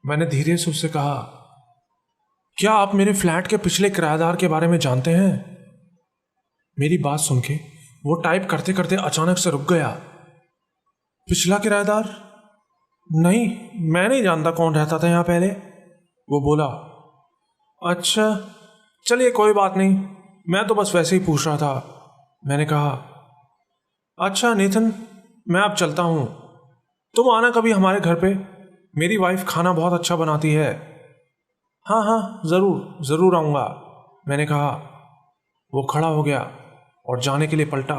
मैंने धीरे से उससे कहा। क्या आप मेरे फ्लैट के पिछले किराएदार के बारे में जानते हैं? मेरी बात सुन के वो टाइप करते करते अचानक से रुक गया। पिछला किराएदार? नहीं, मैं नहीं जानता कौन रहता था यहाँ पहले, वो बोला। अच्छा, चलिए कोई बात नहीं, मैं तो बस वैसे ही पूछ रहा था, मैंने कहा। अच्छा नेथन, मैं अब चलता हूँ, तुम आना कभी हमारे घर पे, मेरी वाइफ खाना बहुत अच्छा बनाती है। हाँ, ज़रूर आऊँगा, मैंने कहा। वो खड़ा हो गया और जाने के लिए पलटा,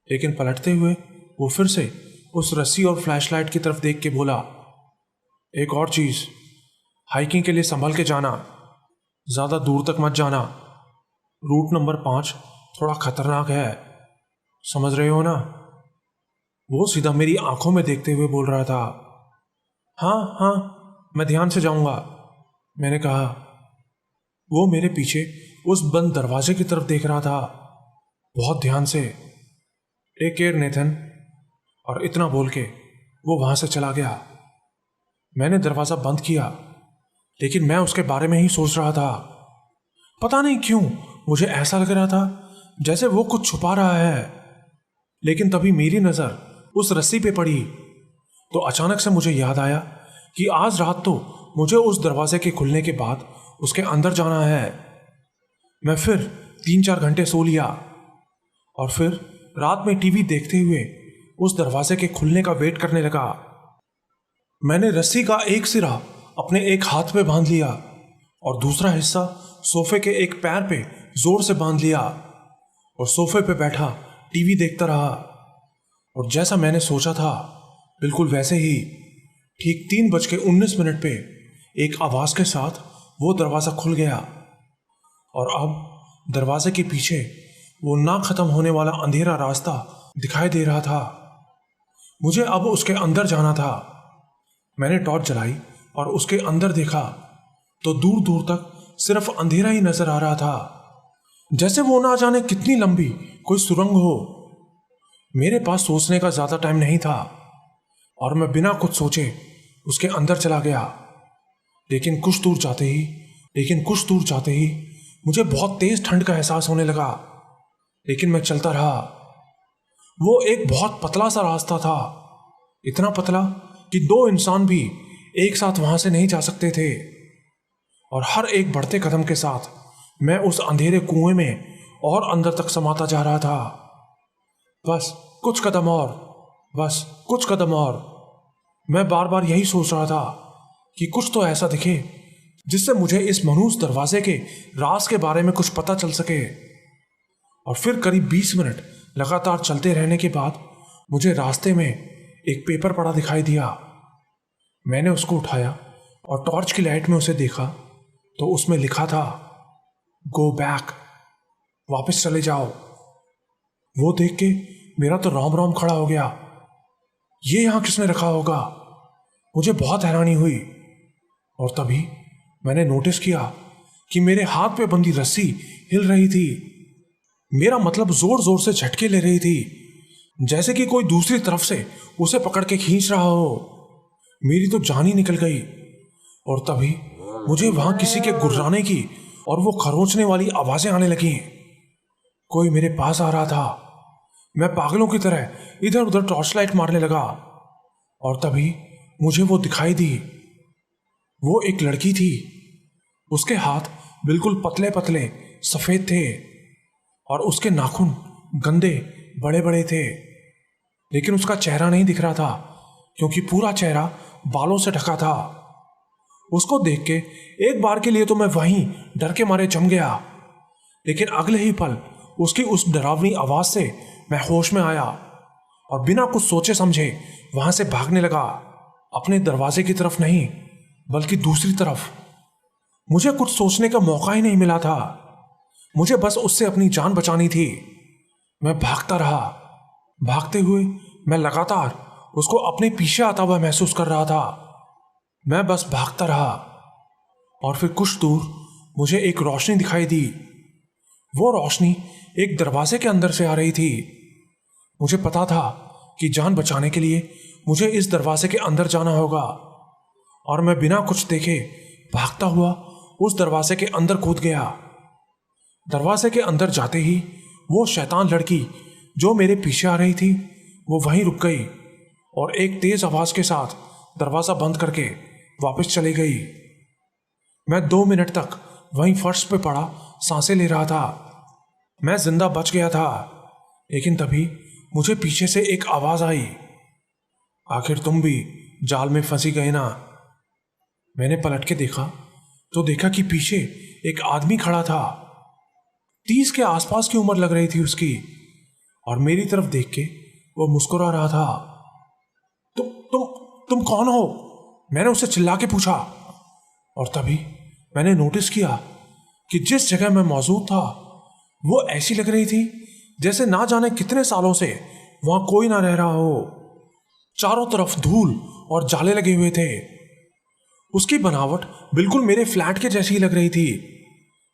लेकिन पलटते हुए वो फिर से उस रस्सी और फ्लैशलाइट की तरफ देख के बोला, एक और चीज, हाइकिंग के लिए संभल के जाना, ज्यादा दूर तक मत जाना। रूट नंबर 5 थोड़ा खतरनाक है, समझ रहे हो ना? वो सीधा मेरी आंखों में देखते हुए बोल रहा था। हाँ हाँ, मैं ध्यान से जाऊंगा, मैंने कहा। वो मेरे पीछे उस बंद दरवाजे की तरफ देख रहा था, बहुत ध्यान से। टेक केयर नेथन, और इतना बोल के वो वहां से चला गया। मैंने दरवाजा बंद किया, लेकिन मैं उसके बारे में ही सोच रहा था। पता नहीं क्यों मुझे ऐसा लग रहा था जैसे वो कुछ छुपा रहा है। लेकिन तभी मेरी नजर उस रस्सी पे पड़ी तो अचानक से मुझे याद आया कि आज रात तो मुझे उस दरवाजे के खुलने के बाद उसके अंदर जाना है। मैं फिर 3-4 घंटे सो लिया और फिर रात में टीवी देखते हुए उस दरवाजे के खुलने का वेट करने लगा। मैंने रस्सी का एक सिरा अपने एक हाथ पे बांध लिया और दूसरा हिस्सा सोफे के एक पैर पे जोर से बांध लिया और सोफे पे बैठा टीवी देखता रहा। और जैसा मैंने सोचा था बिल्कुल वैसे ही ठीक 3:19 पे एक आवाज के साथ वो दरवाजा खुल गया और अब दरवाजे के पीछे वो ना खत्म होने वाला अंधेरा रास्ता दिखाई दे रहा था। मुझे अब उसके अंदर जाना था। मैंने टॉर्च जलाई और उसके अंदर देखा तो दूर दूर तक सिर्फ अंधेरा ही नजर आ रहा था, जैसे वो ना जाने कितनी लंबी कोई सुरंग हो। मेरे पास सोचने का ज्यादा टाइम नहीं था और मैं बिना कुछ सोचे उसके अंदर चला गया। लेकिन कुछ दूर जाते ही मुझे बहुत तेज ठंड का एहसास होने लगा। लेकिन मैं चलता रहा। वो एक बहुत पतला सा रास्ता था, इतना पतला कि 2 इंसान भी एक साथ वहां से नहीं जा सकते थे। और हर एक बढ़ते कदम के साथ मैं उस अंधेरे कुएं में और अंदर तक समाता जा रहा था। बस कुछ कदम और। मैं बार बार यही सोच रहा था कि कुछ तो ऐसा दिखे जिससे मुझे इस मनहूस दरवाजे के राज के बारे में कुछ पता चल सके। और फिर करीब 20 मिनट लगातार चलते रहने के बाद मुझे रास्ते में एक पेपर पड़ा दिखाई दिया। मैंने उसको उठाया और टॉर्च की लाइट में उसे देखा तो उसमें लिखा था, गो बैक, वापस चले जाओ। वो देख के मेरा तो रोम रोम खड़ा हो गया। ये यहां किसने रखा होगा? मुझे बहुत हैरानी हुई। और तभी मैंने नोटिस किया कि मेरे हाथ पे बंधी रस्सी हिल रही थी। मेरा मतलब जोर जोर से झटके ले रही थी, जैसे कि कोई दूसरी तरफ से उसे पकड़ के खींच रहा हो। मेरी तो जान ही निकल गई। और तभी मुझे वहां किसी के गुर्राने की और वो खरोंचने वाली आवाजें आने लगी। कोई मेरे पास आ रहा था। मैं पागलों की तरह इधर उधर टॉर्च लाइट मारने लगा और तभी मुझे वो दिखाई दी। वो एक लड़की थी। उसके हाथ बिल्कुल पतले पतले सफेद थे और उसके नाखून गंदे बड़े बड़े थे। लेकिन उसका चेहरा नहीं दिख रहा था क्योंकि पूरा चेहरा बालों से ढका था। उसको देख के एक बार के लिए तो मैं वहीं डर के मारे जम गया। लेकिन अगले ही पल उसकी उस डरावनी आवाज से मैं होश में आया और बिना कुछ सोचे समझे वहां से भागने लगा। अपने दरवाजे की तरफ नहीं बल्कि दूसरी तरफ। मुझे कुछ सोचने का मौका ही नहीं मिला था। मुझे बस उससे अपनी जान बचानी थी। मैं भागता रहा। भागते हुए मैं लगातार उसको अपने पीछे आता हुआ महसूस कर रहा था। मैं बस भागता रहा और फिर कुछ दूर मुझे एक रोशनी दिखाई दी। वो रोशनी एक दरवाजे के अंदर से आ रही थी। मुझे पता था कि जान बचाने के लिए मुझे इस दरवाजे के अंदर जाना होगा और मैं बिना कुछ देखे भागता हुआ उस दरवाजे के अंदर कूद गया। दरवाजे के अंदर जाते ही वो शैतान लड़की जो मेरे पीछे आ रही थी वो वहीं रुक गई और एक तेज आवाज के साथ दरवाजा बंद करके वापस चली गई। मैं 2 मिनट तक वहीं फर्श पे पड़ा सांसें ले रहा था। मैं जिंदा बच गया था। लेकिन तभी मुझे पीछे से एक आवाज आई, आखिर तुम भी जाल में फंसी गए ना। मैंने पलट के देखा तो देखा कि पीछे एक आदमी खड़ा था। 30 के आसपास की उम्र लग रही थी उसकी और मेरी तरफ देख के वो मुस्कुरा रहा था। तुम कौन हो? मैंने उससे चिल्ला के पूछा और तभी मैंने नोटिस किया कि जिस जगह मैं मौजूद था वो ऐसी लग रही थी जैसे ना जाने कितने सालों से वहां कोई ना रह रहा हो। चारों तरफ धूल और जाले लगे हुए थे। उसकी बनावट बिल्कुल मेरे फ्लैट के जैसी लग रही थी,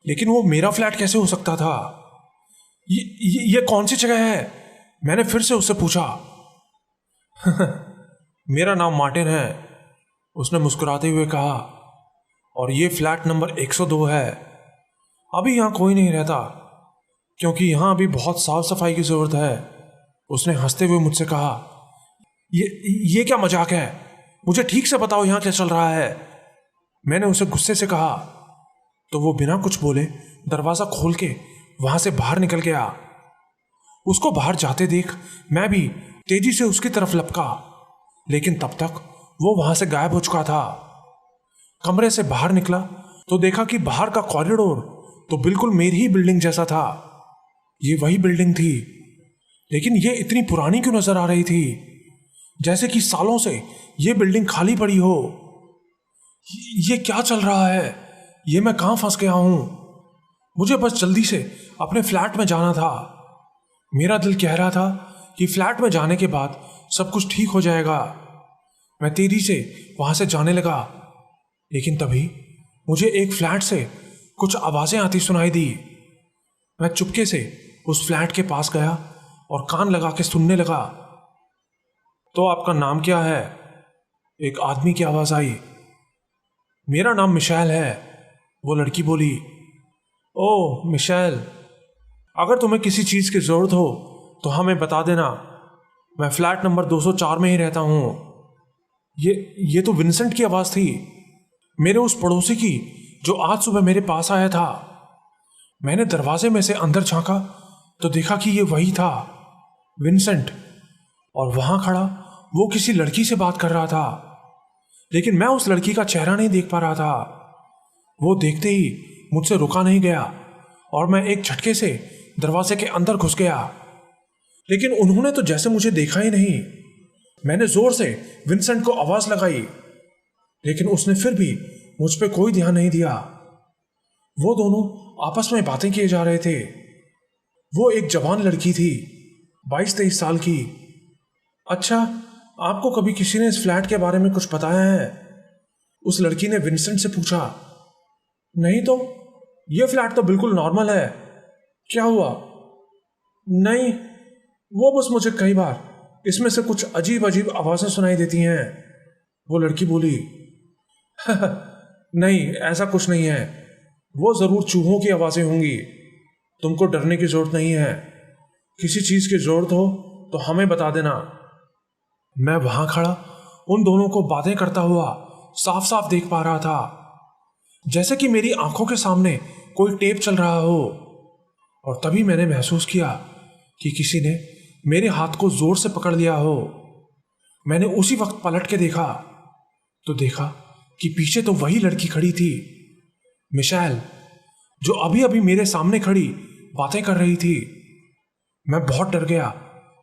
लेकिन वो मेरा फ्लैट कैसे हो सकता था? ये कौन सी जगह है? मैंने फिर से उससे पूछा। मेरा नाम मार्टिन है, उसने मुस्कुराते हुए कहा, और ये फ्लैट नंबर 102 है। अभी यहाँ कोई नहीं रहता क्योंकि यहाँ अभी बहुत साफ सफाई की जरूरत है। उसने हंसते हुए मुझसे कहा, ये क्या मजाक है? मुझे ठीक से बताओ यहाँ क्या चल रहा है। मैंने उसे गुस्से से कहा तो वो बिना कुछ बोले दरवाजा खोल के वहां से बाहर निकल गया। उसको बाहर जाते देख मैं भी तेजी से उसकी तरफ लपका, लेकिन तब तक वो वहां से गायब हो चुका था। कमरे से बाहर निकला तो देखा कि बाहर का कॉरिडोर तो बिल्कुल मेरी ही बिल्डिंग जैसा था। ये वही बिल्डिंग थी, लेकिन ये इतनी पुरानी क्यों नजर आ रही थी, जैसे कि सालों से ये बिल्डिंग खाली पड़ी हो। ये क्या चल रहा है? ये मैं कहां फंस गया हूं? मुझे बस जल्दी से अपने फ्लैट में जाना था। मेरा दिल कह रहा था कि फ्लैट में जाने के बाद सब कुछ ठीक हो जाएगा। मैं तेजी से वहां से जाने लगा, लेकिन तभी मुझे एक फ्लैट से कुछ आवाजें आती सुनाई दी। मैं चुपके से उस फ्लैट के पास गया और कान लगा के सुनने लगा। तो आपका नाम क्या है? एक आदमी की आवाज आई। मेरा नाम मिशेल है, वो लड़की बोली। ओह मिशेल, अगर तुम्हें किसी चीज की जरूरत हो तो हमें बता देना। मैं फ्लैट नंबर 204 में ही रहता हूं। ये तो विंसेंट की आवाज थी, मेरे उस पड़ोसी की जो आज सुबह मेरे पास आया था। मैंने दरवाजे में से अंदर झांका तो देखा कि ये वही था, विंसेंट, और वहां खड़ा वो किसी लड़की से बात कर रहा था, लेकिन मैं उस लड़की का चेहरा नहीं देख पा रहा था। वो देखते ही मुझसे रुका नहीं गया और मैं एक झटके से दरवाजे के अंदर घुस गया, लेकिन उन्होंने तो जैसे मुझे देखा ही नहीं। मैंने जोर से विंसेंट को आवाज लगाई, लेकिन उसने फिर भी मुझ पे कोई ध्यान नहीं दिया। वो दोनों आपस में बातें किए जा रहे थे। वो एक जवान लड़की थी, 22-23 साल की। अच्छा, आपको कभी किसी ने इस फ्लैट के बारे में कुछ बताया है? उस लड़की ने विंसेंट से पूछा। नहीं तो, यह फ्लैट तो बिल्कुल नॉर्मल है। क्या हुआ? नहीं, वो बस मुझे कई बार इसमें से कुछ अजीब अजीब आवाजें सुनाई देती हैं, वो लड़की बोली। नहीं, ऐसा कुछ नहीं है, वो जरूर चूहों की आवाजें होंगी। तुमको डरने की जरूरत नहीं है। किसी चीज की जरूरत हो तो हमें बता देना। मैं वहां खड़ा उन दोनों को बातें करता हुआ साफ साफ देख पा रहा था, जैसे कि मेरी आंखों के सामने कोई टेप चल रहा हो। और तभी मैंने महसूस किया कि किसी ने मेरे हाथ को जोर से पकड़ लिया हो। मैंने उसी वक्त पलट के देखा तो देखा कि पीछे तो वही लड़की खड़ी थी, मिशेल, जो अभी अभी मेरे सामने खड़ी बातें कर रही थी। मैं बहुत डर गया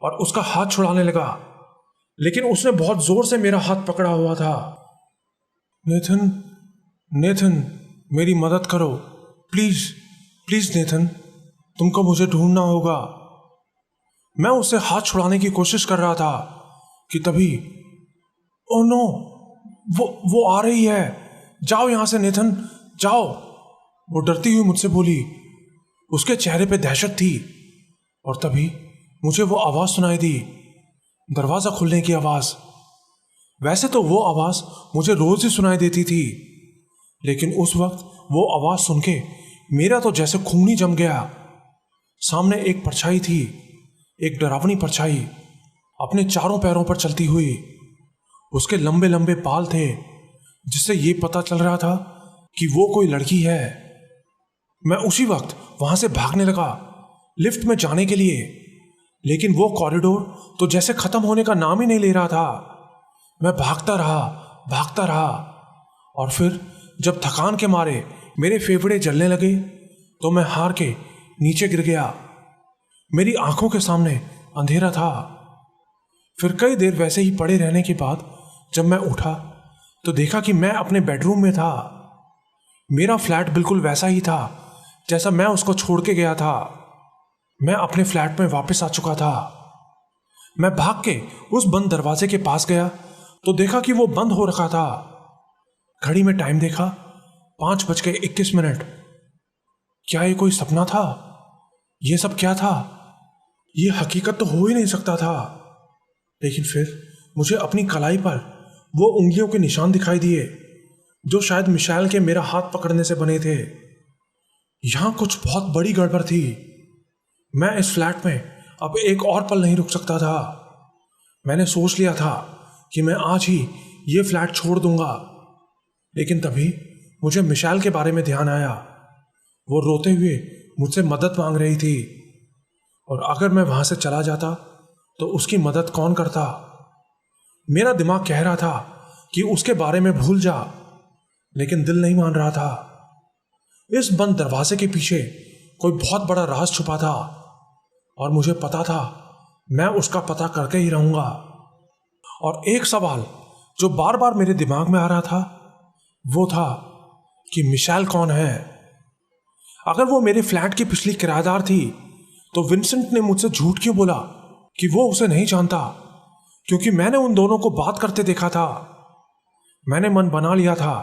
और उसका हाथ छुड़ाने लगा, लेकिन उसने बहुत जोर से मेरा हाथ पकड़ा हुआ था। नेथन, नेथन, मेरी मदद करो, प्लीज प्लीज नेथन, तुमको मुझे ढूंढना होगा। मैं उससे हाथ छुड़ाने की कोशिश कर रहा था कि तभी, ओह नो, वो आ रही है। जाओ यहां से नेथन, जाओ, वो डरती हुई मुझसे बोली। उसके चेहरे पे दहशत थी। और तभी मुझे वो आवाज सुनाई दी, दरवाजा खुलने की आवाज। वैसे तो वो आवाज मुझे रोज ही सुनाई देती थी, लेकिन उस वक्त वो आवाज सुन के मेरा तो जैसे खून ही जम गया। सामने एक परछाई थी, एक डरावनी परछाई, अपने चारों पैरों पर चलती हुई। उसके लंबे लंबे बाल थे, जिससे ये पता चल रहा था कि वो कोई लड़की है। मैं उसी वक्त वहां से भागने लगा लिफ्ट में जाने के लिए, लेकिन वो कॉरिडोर तो जैसे खत्म होने का नाम ही नहीं ले रहा था। मैं भागता रहा, और फिर जब थकान के मारे मेरे फेफड़े जलने लगे तो मैं हार के नीचे गिर गया। मेरी आंखों के सामने अंधेरा था। फिर कई देर वैसे ही पड़े रहने के बाद जब मैं उठा तो देखा कि मैं अपने बेडरूम में था। मेरा फ्लैट बिल्कुल वैसा ही था जैसा मैं उसको छोड़ के गया था। मैं अपने फ्लैट में वापस आ चुका था। मैं भाग के उस बंद दरवाजे के पास गया तो देखा कि वो बंद हो रखा था। घड़ी में टाइम देखा, 5:21। क्या ये कोई सपना था? ये सब क्या था? ये हकीकत तो हो ही नहीं सकता था। लेकिन फिर मुझे अपनी कलाई पर वो उंगलियों के निशान दिखाई दिए जो शायद मिशेल के मेरा हाथ पकड़ने से बने थे। यहां कुछ बहुत बड़ी गड़बड़ थी। मैं इस फ्लैट में अब एक और पल नहीं रुक सकता था। मैंने सोच लिया था कि मैं आज ही ये फ्लैट छोड़ दूंगा। लेकिन तभी मुझे मिशेल के बारे में ध्यान आया। वो रोते हुए मुझसे मदद मांग रही थी, और अगर मैं वहां से चला जाता तो उसकी मदद कौन करता? मेरा दिमाग कह रहा था कि उसके बारे में भूल जा, लेकिन दिल नहीं मान रहा था। इस बंद दरवाजे के पीछे कोई बहुत बड़ा राज छुपा था, और मुझे पता था मैं उसका पता करके ही रहूंगा। और एक सवाल जो बार बार मेरे दिमाग में आ रहा था वो था कि मिशेल कौन है? अगर वो मेरे फ्लैट की पिछली किराएदार थी तो विंसेंट ने मुझसे झूठ क्यों बोला कि वो उसे नहीं जानता? क्योंकि मैंने उन दोनों को बात करते देखा था। मैंने मन बना लिया था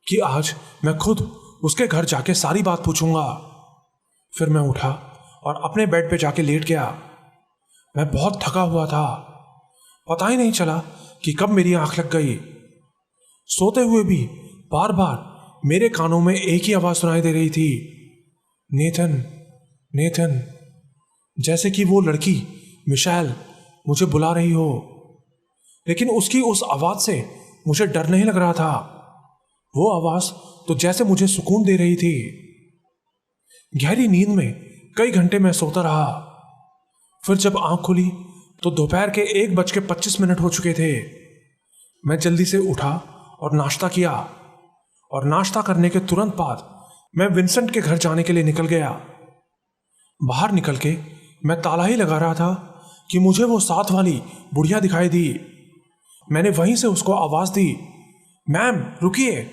कि आज मैं खुद उसके घर जाके सारी बात पूछूंगा। फिर मैं उठा और अपने बेड पे जाके लेट गया। मैं बहुत थका हुआ था। पता ही नहीं चला कि कब मेरी आंख लग गई। सोते हुए भी बार बार मेरे कानों में एक ही आवाज सुनाई दे रही थी, नेथन, नेथन। जैसे कि वो लड़की मिशेल मुझे बुला रही हो। लेकिन उसकी उस आवाज से मुझे डर नहीं लग रहा था। वो आवाज तो जैसे मुझे सुकून दे रही थी। गहरी नींद में कई घंटे मैं सोता रहा। फिर जब आंख खुली तो दोपहर के 1:25 हो चुके थे। मैं जल्दी से उठा और नाश्ता किया, और नाश्ता करने के तुरंत बाद मैं विंसेंट के घर जाने के लिए निकल गया। बाहर निकल के मैं ताला ही लगा रहा था कि मुझे वो साथ वाली बुढ़िया दिखाई दी। मैंने वहीं से उसको आवाज दी, मैम रुकिए,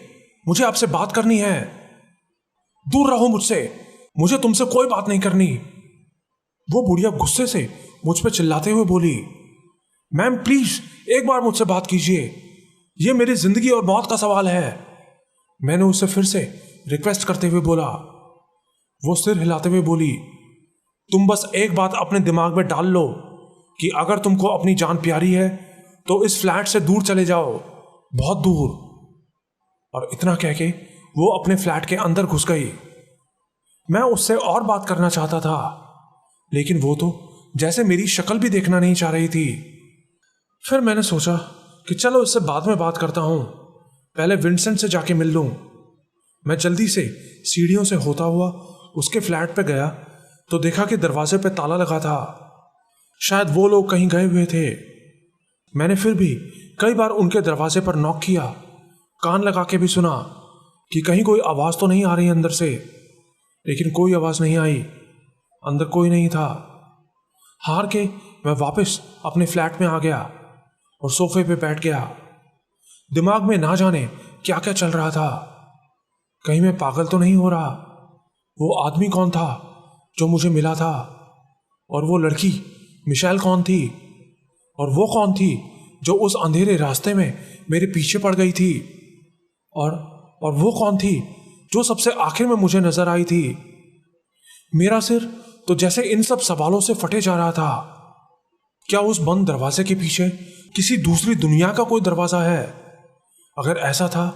मुझे आपसे बात करनी है। दूर रहो मुझसे, मुझे तुमसे कोई बात नहीं करनी। वो बुढ़िया गुस्से से मुझ पर चिल्लाते हुए बोली, मैम प्लीज एक बार मुझसे बात कीजिए, ये मेरी जिंदगी और मौत का सवाल है। मैंने उससे फिर से रिक्वेस्ट करते हुए बोला। वो सिर हिलाते हुए बोली, तुम बस एक बात अपने दिमाग में डाल लो कि अगर तुमको अपनी जान प्यारी है तो इस फ्लैट से दूर चले जाओ, बहुत दूर। और इतना कह के वो अपने फ्लैट के अंदर घुस गई। मैं उससे और बात करना चाहता था, लेकिन वो तो जैसे मेरी शक्ल भी देखना नहीं चाह रही थी। फिर मैंने सोचा कि चलो इससे बाद में बात करता हूं, पहले विंसेंट से जाके मिल लूं। मैं जल्दी से सीढ़ियों से होता हुआ उसके फ्लैट पे गया तो देखा कि दरवाजे पे ताला लगा था। शायद वो लोग कहीं गए हुए थे। मैंने फिर भी कई बार उनके दरवाजे पर नॉक किया, कान लगा के भी सुना कि कहीं कोई आवाज तो नहीं आ रही अंदर से, लेकिन कोई आवाज नहीं आई। अंदर कोई नहीं था। हार के मैं वापस अपने फ्लैट में आ गया और सोफे पे बैठ गया। दिमाग में ना जाने क्या क्या चल रहा था। कहीं मैं पागल तो नहीं हो रहा? वो आदमी कौन था जो मुझे मिला था? और वो लड़की मिशेल कौन थी? और वो कौन थी जो उस अंधेरे रास्ते में मेरे पीछे पड़ गई थी? और वो कौन थी जो सबसे आखिर में मुझे नजर आई थी? मेरा सिर तो जैसे इन सब सवालों से फटे जा रहा था। क्या उस बंद दरवाजे के पीछे किसी दूसरी दुनिया का कोई दरवाजा है? अगर ऐसा था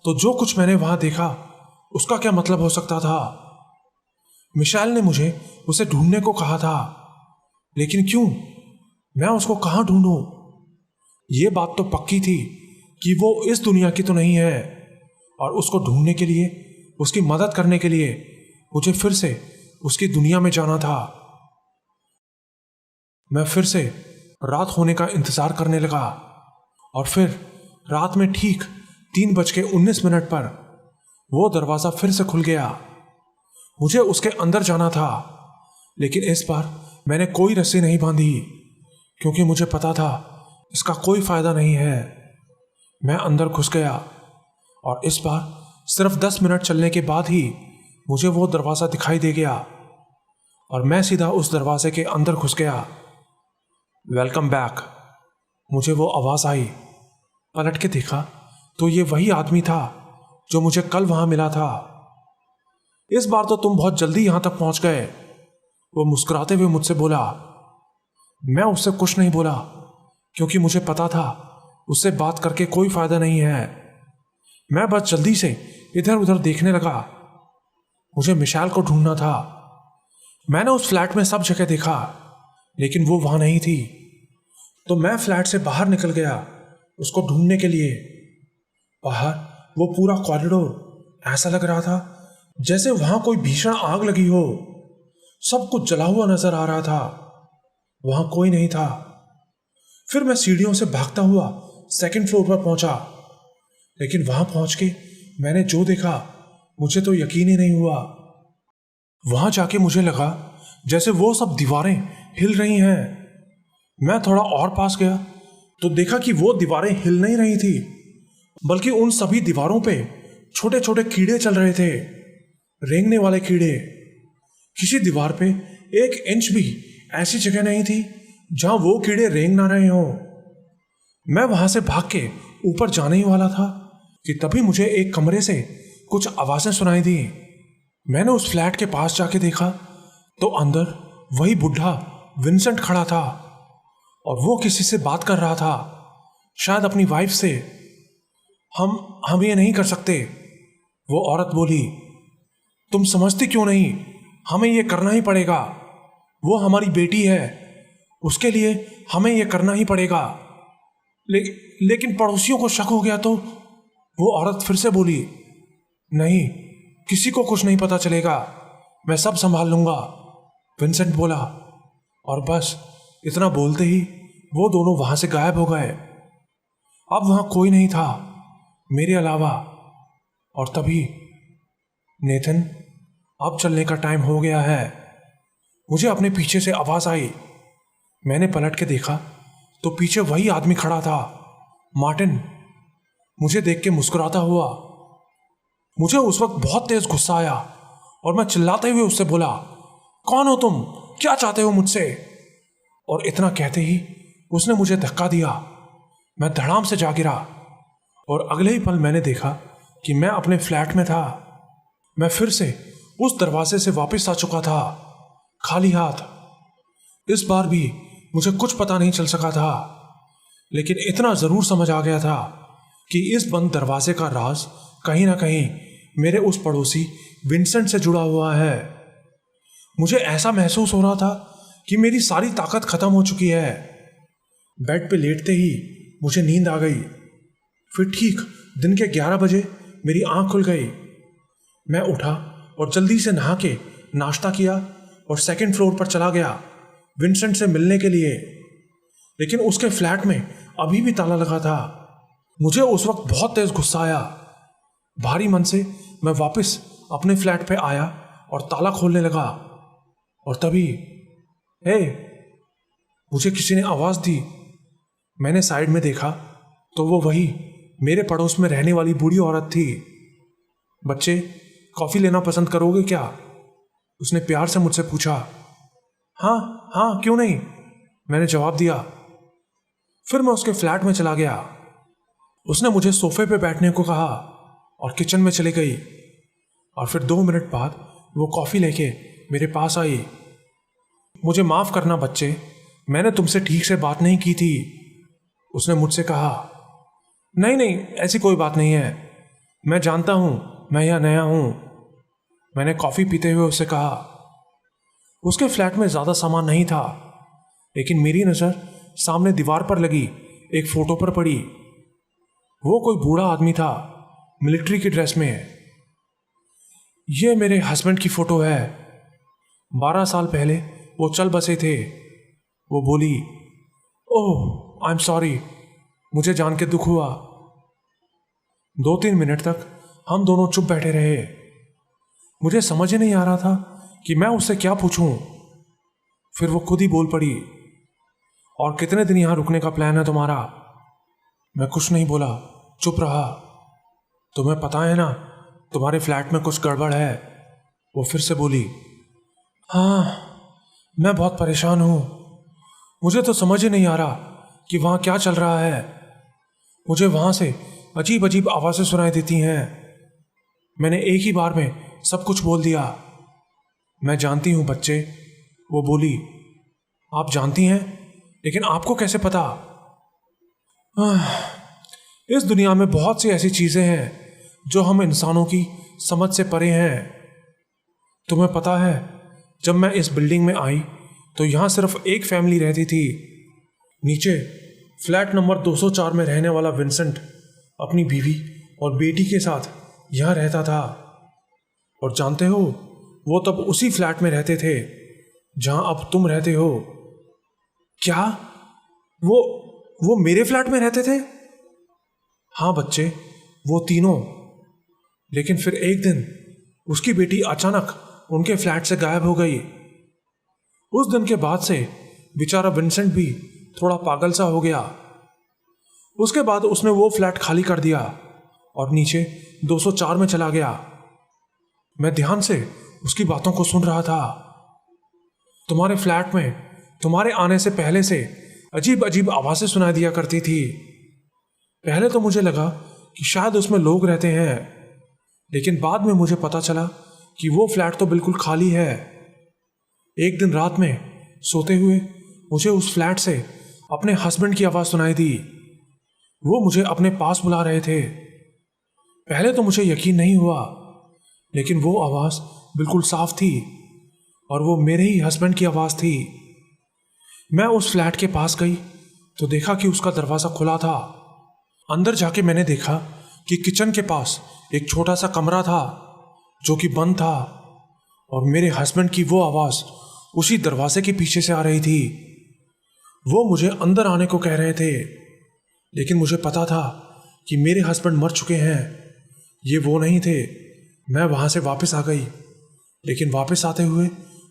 तो जो कुछ मैंने वहां देखा उसका क्या मतलब हो सकता था? मिशेल ने मुझे उसे ढूंढने को कहा था, लेकिन क्यों? मैं उसको कहां ढूंढूं? यह बात तो पक्की थी कि वो इस दुनिया की तो नहीं है, और उसको ढूंढने के लिए, उसकी मदद करने के लिए मुझे फिर से उसकी दुनिया में जाना था। मैं फिर से रात होने का इंतजार करने लगा, और फिर रात में ठीक 3:19 पर वो दरवाजा फिर से खुल गया। मुझे उसके अंदर जाना था, लेकिन इस बार मैंने कोई रस्सी नहीं बांधी, क्योंकि मुझे पता था इसका कोई फायदा नहीं है। मैं अंदर घुस गया और इस बार सिर्फ 10 मिनट चलने के बाद ही मुझे वो दरवाज़ा दिखाई दे गया और मैं सीधा उस दरवाजे के अंदर घुस गया। वेलकम बैक, मुझे वो आवाज़ आई। पलट के देखा तो ये वही आदमी था जो मुझे कल वहाँ मिला था। इस बार तो तुम बहुत जल्दी यहाँ तक पहुँच गए, वो मुस्कुराते हुए मुझसे बोला। मैं उससे कुछ नहीं बोला क्योंकि मुझे पता था उससे बात करके कोई फायदा नहीं है। मैं बस जल्दी से इधर उधर देखने लगा। मुझे मिशेल को ढूंढना था। मैंने उस फ्लैट में सब जगह देखा लेकिन वो वहां नहीं थी, तो मैं फ्लैट से बाहर निकल गया उसको ढूंढने के लिए। बाहर वो पूरा कॉरिडोर ऐसा लग रहा था जैसे वहां कोई भीषण आग लगी हो। सब कुछ जला हुआ नजर आ रहा था। वहां कोई नहीं था। फिर मैं सीढ़ियों से भागता हुआ सेकंड फ्लोर पर पहुंचा, लेकिन वहां पहुंच के मैंने जो देखा मुझे तो यकीन ही नहीं हुआ। वहां जाके मुझे लगा जैसे वो सब दीवारें हिल रही हैं। मैं थोड़ा और पास गया तो देखा कि वो दीवारें हिल नहीं रही थी, बल्कि उन सभी दीवारों पे छोटे छोटे कीड़े चल रहे थे, रेंगने वाले कीड़े। किसी दीवार पे 1 इंच भी ऐसी जगह नहीं थी जहां वो कीड़े रेंग ना रहे हों। मैं वहां से भाग के ऊपर जाने ही वाला था कि तभी मुझे एक कमरे से कुछ आवाजें सुनाई दी। मैंने उस फ्लैट के पास जाके देखा तो अंदर वही बुढ़ा विंसेंट खड़ा था और वो किसी से बात कर रहा था, शायद अपनी वाइफ से। हम ये नहीं कर सकते, वो औरत बोली। तुम समझती क्यों नहीं? हमें ये करना ही पड़ेगा। वो हमारी बेटी है, उसके लिए हमें ये करना ही पड़ेगा। लेकिन पड़ोसियों को शक हो गया तो? वो औरत फिर से बोली। नहीं, किसी को कुछ नहीं पता चलेगा, मैं सब संभाल लूंगा, विंसेंट बोला। और बस इतना बोलते ही वो दोनों वहां से गायब हो गए। अब वहां कोई नहीं था मेरे अलावा। और तभी, नेथन, अब चलने का टाइम हो गया है। मुझे अपने पीछे से आवाज आई। मैंने पलट के देखा तो पीछे वही आदमी खड़ा था, मार्टिन, मुझे देख के मुस्कुराता हुआ। मुझे उस वक्त बहुत तेज गुस्सा आया और मैं चिल्लाते हुए उससे बोला, कौन हो तुम? क्या चाहते हो मुझसे? और इतना कहते ही उसने मुझे धक्का दिया। मैं धड़ाम से जा गिरा और अगले ही पल मैंने देखा कि मैं अपने फ्लैट में था। मैं फिर से उस दरवाजे से वापस आ चुका था, खाली हाथ। इस बार भी मुझे कुछ पता नहीं चल सका था, लेकिन इतना जरूर समझ आ गया था कि इस बंद दरवाजे का राज कहीं ना कहीं मेरे उस पड़ोसी विंसेंट से जुड़ा हुआ है। मुझे ऐसा महसूस हो रहा था कि मेरी सारी ताकत खत्म हो चुकी है। बेड पे लेटते ही मुझे नींद आ गई। फिर ठीक दिन के 11 बजे मेरी आंख खुल गई। मैं उठा और जल्दी से नहा के नाश्ता किया और सेकंड फ्लोर पर चला गया विंसेंट से मिलने के लिए। लेकिन उसके फ्लैट में अभी भी ताला लगा था। मुझे उस वक्त बहुत तेज गुस्सा आया। भारी मन से मैं वापस अपने फ्लैट पे आया और ताला खोलने लगा। और तभी, हे, मुझे किसी ने आवाज दी। मैंने साइड में देखा तो वो वही मेरे पड़ोस में रहने वाली बूढ़ी औरत थी। बच्चे, कॉफी लेना पसंद करोगे क्या? उसने प्यार से मुझसे पूछा। हाँ हाँ, क्यों नहीं, मैंने जवाब दिया। फिर मैं उसके फ्लैट में चला गया। उसने मुझे सोफे पे बैठने को कहा और किचन में चली गई। और फिर 2 मिनट बाद वो कॉफी लेके मेरे पास आई। मुझे माफ करना बच्चे, मैंने तुमसे ठीक से बात नहीं की थी, उसने मुझसे कहा। नहीं नहीं, ऐसी कोई बात नहीं है, मैं जानता हूं मैं यहाँ नया हूं, मैंने कॉफी पीते हुए उससे कहा। उसके फ्लैट में ज्यादा सामान नहीं था, लेकिन मेरी नजर सामने दीवार पर लगी एक फोटो पर पड़ी। वो कोई बूढ़ा आदमी था, मिलिट्री की ड्रेस में। ये मेरे हस्बैंड की फोटो है। 12 साल पहले वो चल बसे थे, वो बोली। ओह, आई एम सॉरी, मुझे जान के दुख हुआ। 2-3 मिनट तक हम दोनों चुप बैठे रहे। मुझे समझ ही नहीं आ रहा था कि मैं उससे क्या पूछूं। फिर वो खुद ही बोल पड़ी, और कितने दिन यहां रुकने का प्लान है तुम्हारा? मैं कुछ नहीं बोला, चुप रहा। तुम्हें पता है ना, तुम्हारे फ्लैट में कुछ गड़बड़ है। वो फिर से बोली। हाँ, मैं बहुत परेशान हूँ। मुझे तो समझ ही नहीं आ रहा कि वहाँ क्या चल रहा है। मुझे वहाँ से अजीब अजीब आवाज़ें सुनाई देती हैं। मैंने एक ही बार में सब कुछ बोल दिया। मैं जानती हूँ बच्चे, वो बोली। आप जानती हैं, लेकिन आपको कैसे पता? इस दुनिया में बहुत सी ऐसी चीज़ें हैं जो हम इंसानों की समझ से परे हैं। तुम्हें पता है, जब मैं इस बिल्डिंग में आई तो यहाँ सिर्फ एक फैमिली रहती थी। नीचे फ्लैट नंबर 204 में रहने वाला विंसेंट अपनी बीवी और बेटी के साथ यहाँ रहता था। और जानते हो, वो तब उसी फ्लैट में रहते थे जहाँ अब तुम रहते हो। क्या? वो मेरे फ्लैट में रहते थे? हाँ बच्चे, वो तीनों। लेकिन फिर एक दिन उसकी बेटी अचानक उनके फ्लैट से गायब हो गई। उस दिन के बाद से बेचारा विंसेंट भी थोड़ा पागल सा हो गया। उसके बाद उसने वो फ्लैट खाली कर दिया और नीचे 204 में चला गया। मैं ध्यान से उसकी बातों को सुन रहा था। तुम्हारे फ्लैट में तुम्हारे आने से पहले से अजीब अजीब आवाज़ें सुनाई दिया करती थी। पहले तो मुझे लगा कि शायद उसमें लोग रहते हैं, लेकिन बाद में मुझे पता चला कि वो फ्लैट तो बिल्कुल खाली है। एक दिन रात में सोते हुए मुझे उस फ्लैट से अपने हस्बैंड की आवाज़ सुनाई दी। वो मुझे अपने पास बुला रहे थे। पहले तो मुझे यकीन नहीं हुआ, लेकिन वो आवाज़ बिल्कुल साफ थी और वो मेरे ही हस्बैंड की आवाज़ थी। मैं उस फ्लैट के पास गई तो देखा कि उसका दरवाज़ा खुला था। अंदर जाके मैंने देखा कि किचन के पास एक छोटा सा कमरा था जो कि बंद था और मेरे हस्बैंड की वो आवाज़ उसी दरवाजे के पीछे से आ रही थी। वो मुझे अंदर आने को कह रहे थे, लेकिन मुझे पता था कि मेरे हस्बैंड मर चुके हैं, ये वो नहीं थे। मैं वहाँ से वापस आ गई, लेकिन वापस आते हुए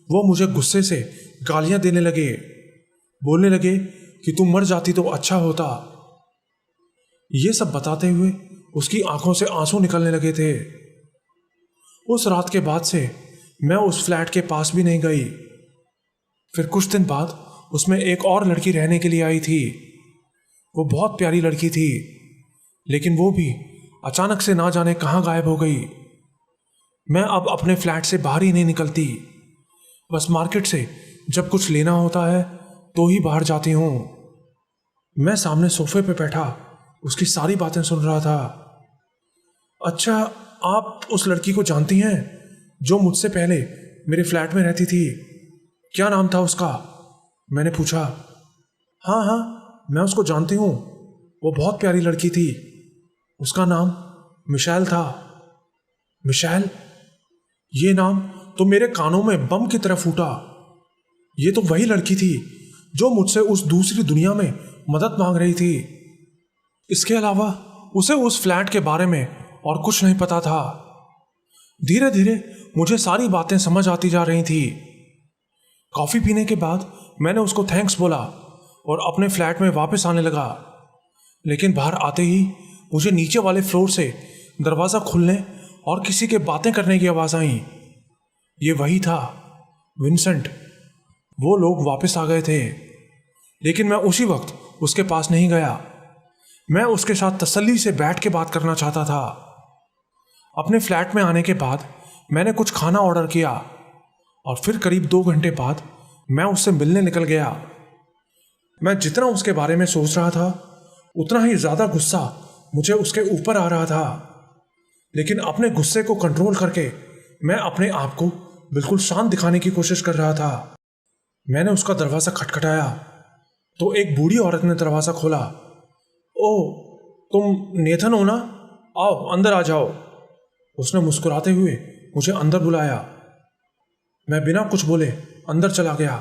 वो मुझे गुस्से से गालियाँ देने लगे। बोलने लगे कि तुम मर जाती तो अच्छा होता। ये सब बताते हुए उसकी आंखों से आंसू निकलने लगे थे। उस रात के बाद से मैं उस फ्लैट के पास भी नहीं गई। फिर कुछ दिन बाद उसमें एक और लड़की रहने के लिए आई थी। वो बहुत प्यारी लड़की थी, लेकिन वो भी अचानक से ना जाने कहाँ गायब हो गई। मैं अब अपने फ्लैट से बाहर ही नहीं निकलती। बस मार्केट से जब कुछ लेना होता है तो ही बाहर जाती हूँ। मैं सामने सोफे पे बैठा उसकी सारी बातें सुन रहा था। अच्छा, आप उस लड़की को जानती हैं जो मुझसे पहले मेरे फ्लैट में रहती थी? क्या नाम था उसका? मैंने पूछा। हाँ हाँ, मैं उसको जानती हूँ, वो बहुत प्यारी लड़की थी। उसका नाम मिशेल था। मिशेल? ये नाम तो मेरे कानों में बम की तरह फूटा। ये तो वही लड़की थी जो मुझसे उस दूसरी दुनिया में मदद मांग रही थी। इसके अलावा उसे उस फ्लैट के बारे में और कुछ नहीं पता था। धीरे धीरे मुझे सारी बातें समझ आती जा रही थी। कॉफ़ी पीने के बाद मैंने उसको थैंक्स बोला और अपने फ्लैट में वापस आने लगा। लेकिन बाहर आते ही मुझे नीचे वाले फ्लोर से दरवाज़ा खुलने और किसी के बातें करने की आवाज़ आई। ये वही था, विंसेंट। वो लोग वापस आ गए थे, लेकिन मैं उसी वक्त उसके पास नहीं गया। मैं उसके साथ तसल्ली से बैठ के बात करना चाहता था। अपने फ्लैट में आने के बाद मैंने कुछ खाना ऑर्डर किया और फिर करीब 2 घंटे बाद मैं उससे मिलने निकल गया। मैं जितना उसके बारे में सोच रहा था उतना ही ज़्यादा गुस्सा मुझे उसके ऊपर आ रहा था। लेकिन अपने गुस्से को कंट्रोल करके मैं अपने आप को बिल्कुल शांत दिखाने की कोशिश कर रहा था। मैंने उसका दरवाज़ा खटखटाया तो एक बूढ़ी औरत ने दरवाज़ा खोला। ओह, तुम नेथन हो ना? आओ अंदर आ जाओ। उसने मुस्कुराते हुए मुझे अंदर बुलाया। मैं बिना कुछ बोले अंदर चला गया।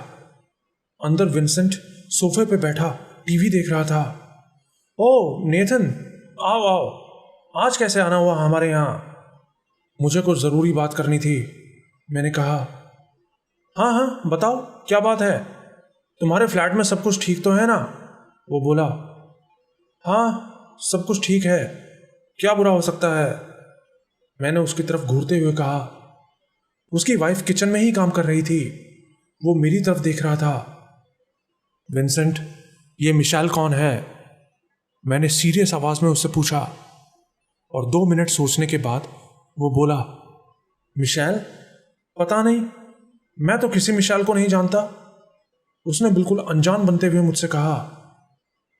अंदर विंसेंट सोफे पे बैठा टीवी देख रहा था। ओह नेथन, आओ आओ, आज कैसे आना हुआ हमारे यहाँ? मुझे कुछ ज़रूरी बात करनी थी, मैंने कहा। हाँ हाँ बताओ, क्या बात है? तुम्हारे फ्लैट में सब कुछ ठीक तो है ना? वो बोला। हाँ सब कुछ ठीक है, क्या बुरा हो सकता है? मैंने उसकी तरफ घूरते हुए कहा। उसकी वाइफ किचन में ही काम कर रही थी। वो मेरी तरफ देख रहा था। विंसेंट, ये मिशेल कौन है? मैंने सीरियस आवाज में उससे पूछा। और 2 मिनट सोचने के बाद वो बोला, मिशेल? पता नहीं, मैं तो किसी मिशेल को नहीं जानता। उसने बिल्कुल अनजान बनते हुए मुझसे कहा।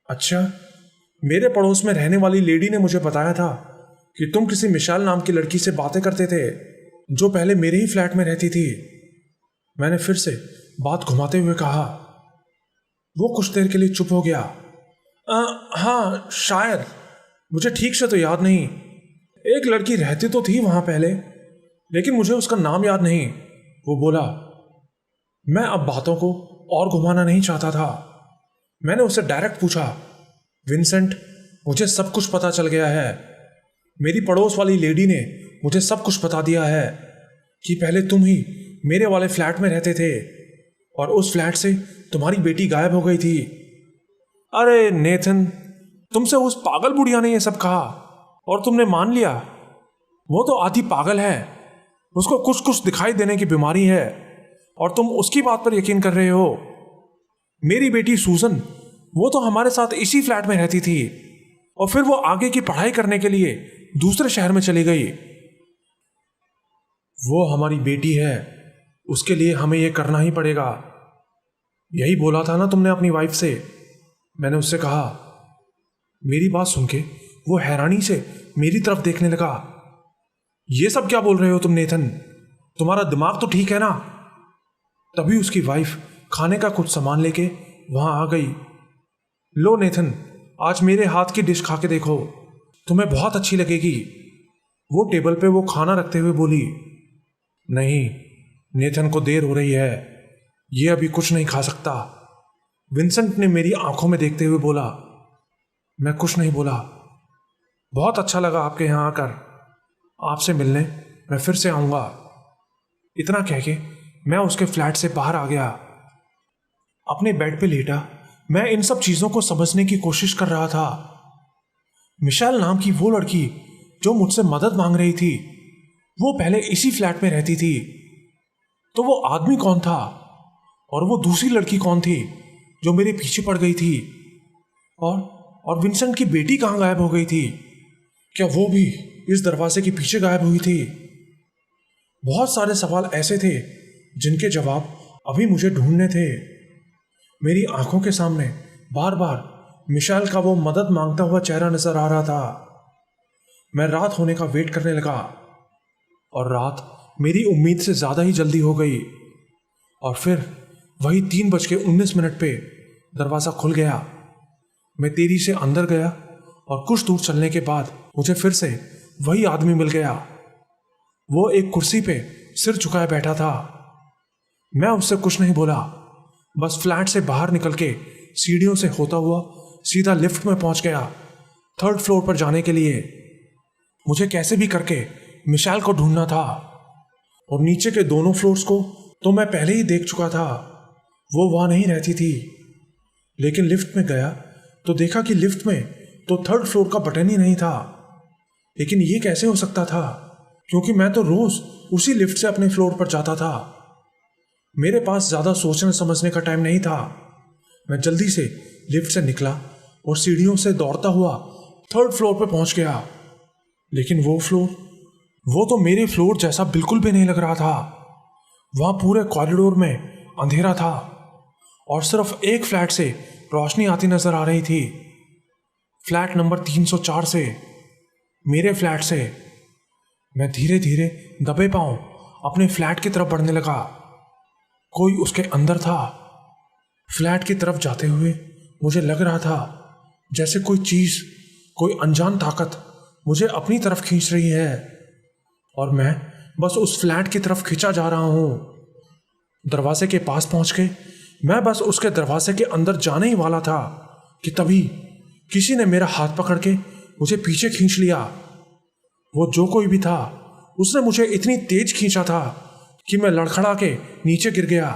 अच्छा, मेरे पड़ोस में रहने वाली लेडी ने मुझे बताया था कि तुम किसी मिशेल नाम की लड़की से बातें करते थे जो पहले मेरे ही फ्लैट में रहती थी। मैंने फिर से बात घुमाते हुए कहा। वो कुछ देर के लिए चुप हो गया। हाँ, शायद, मुझे ठीक से तो याद नहीं। एक लड़की रहती तो थी वहां पहले, लेकिन मुझे उसका नाम याद नहीं। वो बोला। मैं अब बातों को और घुमाना नहीं चाहता था। मैंने उससे डायरेक्ट पूछा, विंसेंट, मुझे सब कुछ पता चल गया है। मेरी पड़ोस वाली लेडी ने मुझे सब कुछ बता दिया है कि पहले तुम ही मेरे वाले फ्लैट में रहते थे और उस फ्लैट से तुम्हारी बेटी गायब हो गई थी। अरे नेथन, तुमसे उस पागल बुढ़िया ने यह सब कहा और तुमने मान लिया? वो तो आधी पागल है, उसको कुछ कुछ दिखाई देने की बीमारी है और तुम उसकी बात पर यकीन कर रहे हो। मेरी बेटी सूजन, वो तो हमारे साथ इसी फ्लैट में रहती थी और फिर वो आगे की पढ़ाई करने के लिए दूसरे शहर में चली गई। वो हमारी बेटी है, उसके लिए हमें यह करना ही पड़ेगा। यही बोला था ना तुमने अपनी वाइफ से? मैंने उससे कहा। मेरी बात सुन के वो हैरानी से मेरी तरफ देखने लगा। ये सब क्या बोल रहे हो तुम नेथन? तुम्हारा दिमाग तो ठीक है ना? तभी उसकी वाइफ खाने का कुछ सामान लेके वहां आ गई। लो नेथन, आज मेरे हाथ की डिश खा के देखो, तुम्हें बहुत अच्छी लगेगी। वो टेबल पे वो खाना रखते हुए बोली। नहीं, नेथन को देर हो रही है, ये अभी कुछ नहीं खा सकता। विंसेंट ने मेरी आंखों में देखते हुए बोला। मैं कुछ नहीं बोला। बहुत अच्छा लगा आपके यहां आकर, आपसे मिलने मैं फिर से आऊंगा। इतना कह के मैं उसके फ्लैट से बाहर आ गया। अपने बेड पे लेटा मैं इन सब चीजों को समझने की कोशिश कर रहा था। मिशेल नाम की वो लड़की जो मुझसे मदद मांग रही थी, वो पहले इसी फ्लैट में रहती थी। तो वो आदमी कौन था और वो दूसरी लड़की कौन थी जो मेरे पीछे पड़ गई थी? और विंसेंट की बेटी कहां गायब हो गई थी? क्या वो भी इस दरवाजे के पीछे गायब हुई थी? बहुत सारे सवाल ऐसे थे जिनके जवाब अभी मुझे ढूंढने थे। मेरी आंखों के सामने बार बार मिशेल का वो मदद मांगता हुआ चेहरा नजर आ रहा था। मैं रात होने का वेट करने लगा और रात मेरी उम्मीद से ज्यादा ही जल्दी हो गई। और फिर वही 3:19 पे दरवाजा खुल गया। मैं तेजी से अंदर गया और कुछ दूर चलने के बाद मुझे फिर से वही आदमी मिल गया। वो एक कुर्सी पे सिर झुकाए बैठा था। मैं उससे कुछ नहीं बोला, बस फ्लैट से बाहर निकल के सीढ़ियों से होता हुआ सीधा लिफ्ट में पहुंच गया, 3rd फ्लोर पर जाने के लिए। मुझे कैसे भी करके मिशेल को ढूंढना था और नीचे के दोनों फ्लोर्स को तो मैं पहले ही देख चुका था। वो वहां नहीं रहती थी। लेकिन लिफ्ट में गया तो देखा कि लिफ्ट में तो 3rd फ्लोर का बटन ही नहीं था। लेकिन ये कैसे हो सकता था, क्योंकि मैं तो रोज उसी लिफ्ट से अपने फ्लोर पर जाता था। मेरे पास ज्यादा सोचने समझने का टाइम नहीं था। मैं जल्दी से लिफ्ट से निकला और सीढ़ियों से दौड़ता हुआ 3rd फ्लोर पर पहुंच गया। लेकिन वो फ्लोर, वो तो मेरे फ्लोर जैसा बिल्कुल भी नहीं लग रहा था। वहां पूरे कॉरिडोर में अंधेरा था और सिर्फ एक फ्लैट से रोशनी आती नजर आ रही थी। फ्लैट नंबर 304 से, मेरे फ्लैट से। मैं धीरे धीरे दबे पांव अपने फ्लैट की तरफ बढ़ने लगा। कोई उसके अंदर था। फ्लैट की तरफ जाते हुए मुझे लग रहा था जैसे कोई चीज, कोई अनजान ताकत मुझे अपनी तरफ खींच रही है और मैं बस उस फ्लैट की तरफ खींचा जा रहा हूं। दरवाजे के पास पहुंच के मैं बस उसके दरवाजे के अंदर जाने ही वाला था कि तभी किसी ने मेरा हाथ पकड़ के मुझे पीछे खींच लिया। वो जो कोई भी था, उसने मुझे इतनी तेज खींचा था कि मैं लड़खड़ा के नीचे गिर गया।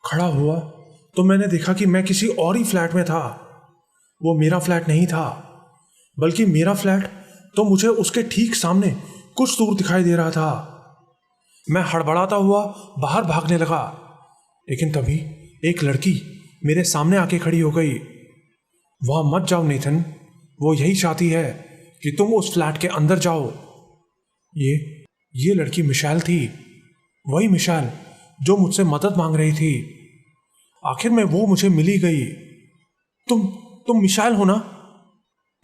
खड़ा हुआ तो मैंने देखा कि मैं किसी और ही फ्लैट में था। वो मेरा फ्लैट नहीं था, बल्कि मेरा फ्लैट तो मुझे उसके ठीक सामने कुछ दूर दिखाई दे रहा था। मैं हड़बड़ाता हुआ बाहर भागने लगा, लेकिन तभी एक लड़की मेरे सामने आके खड़ी हो गई। वहां मत जाओ नेथन, वो यही चाहती है कि तुम उस फ्लैट के अंदर जाओ। ये लड़की मिशेल थी, वही मिशेल जो मुझसे मदद मांग रही थी। आखिर में वो मुझे मिली गई। तुम मिशेल हो ना?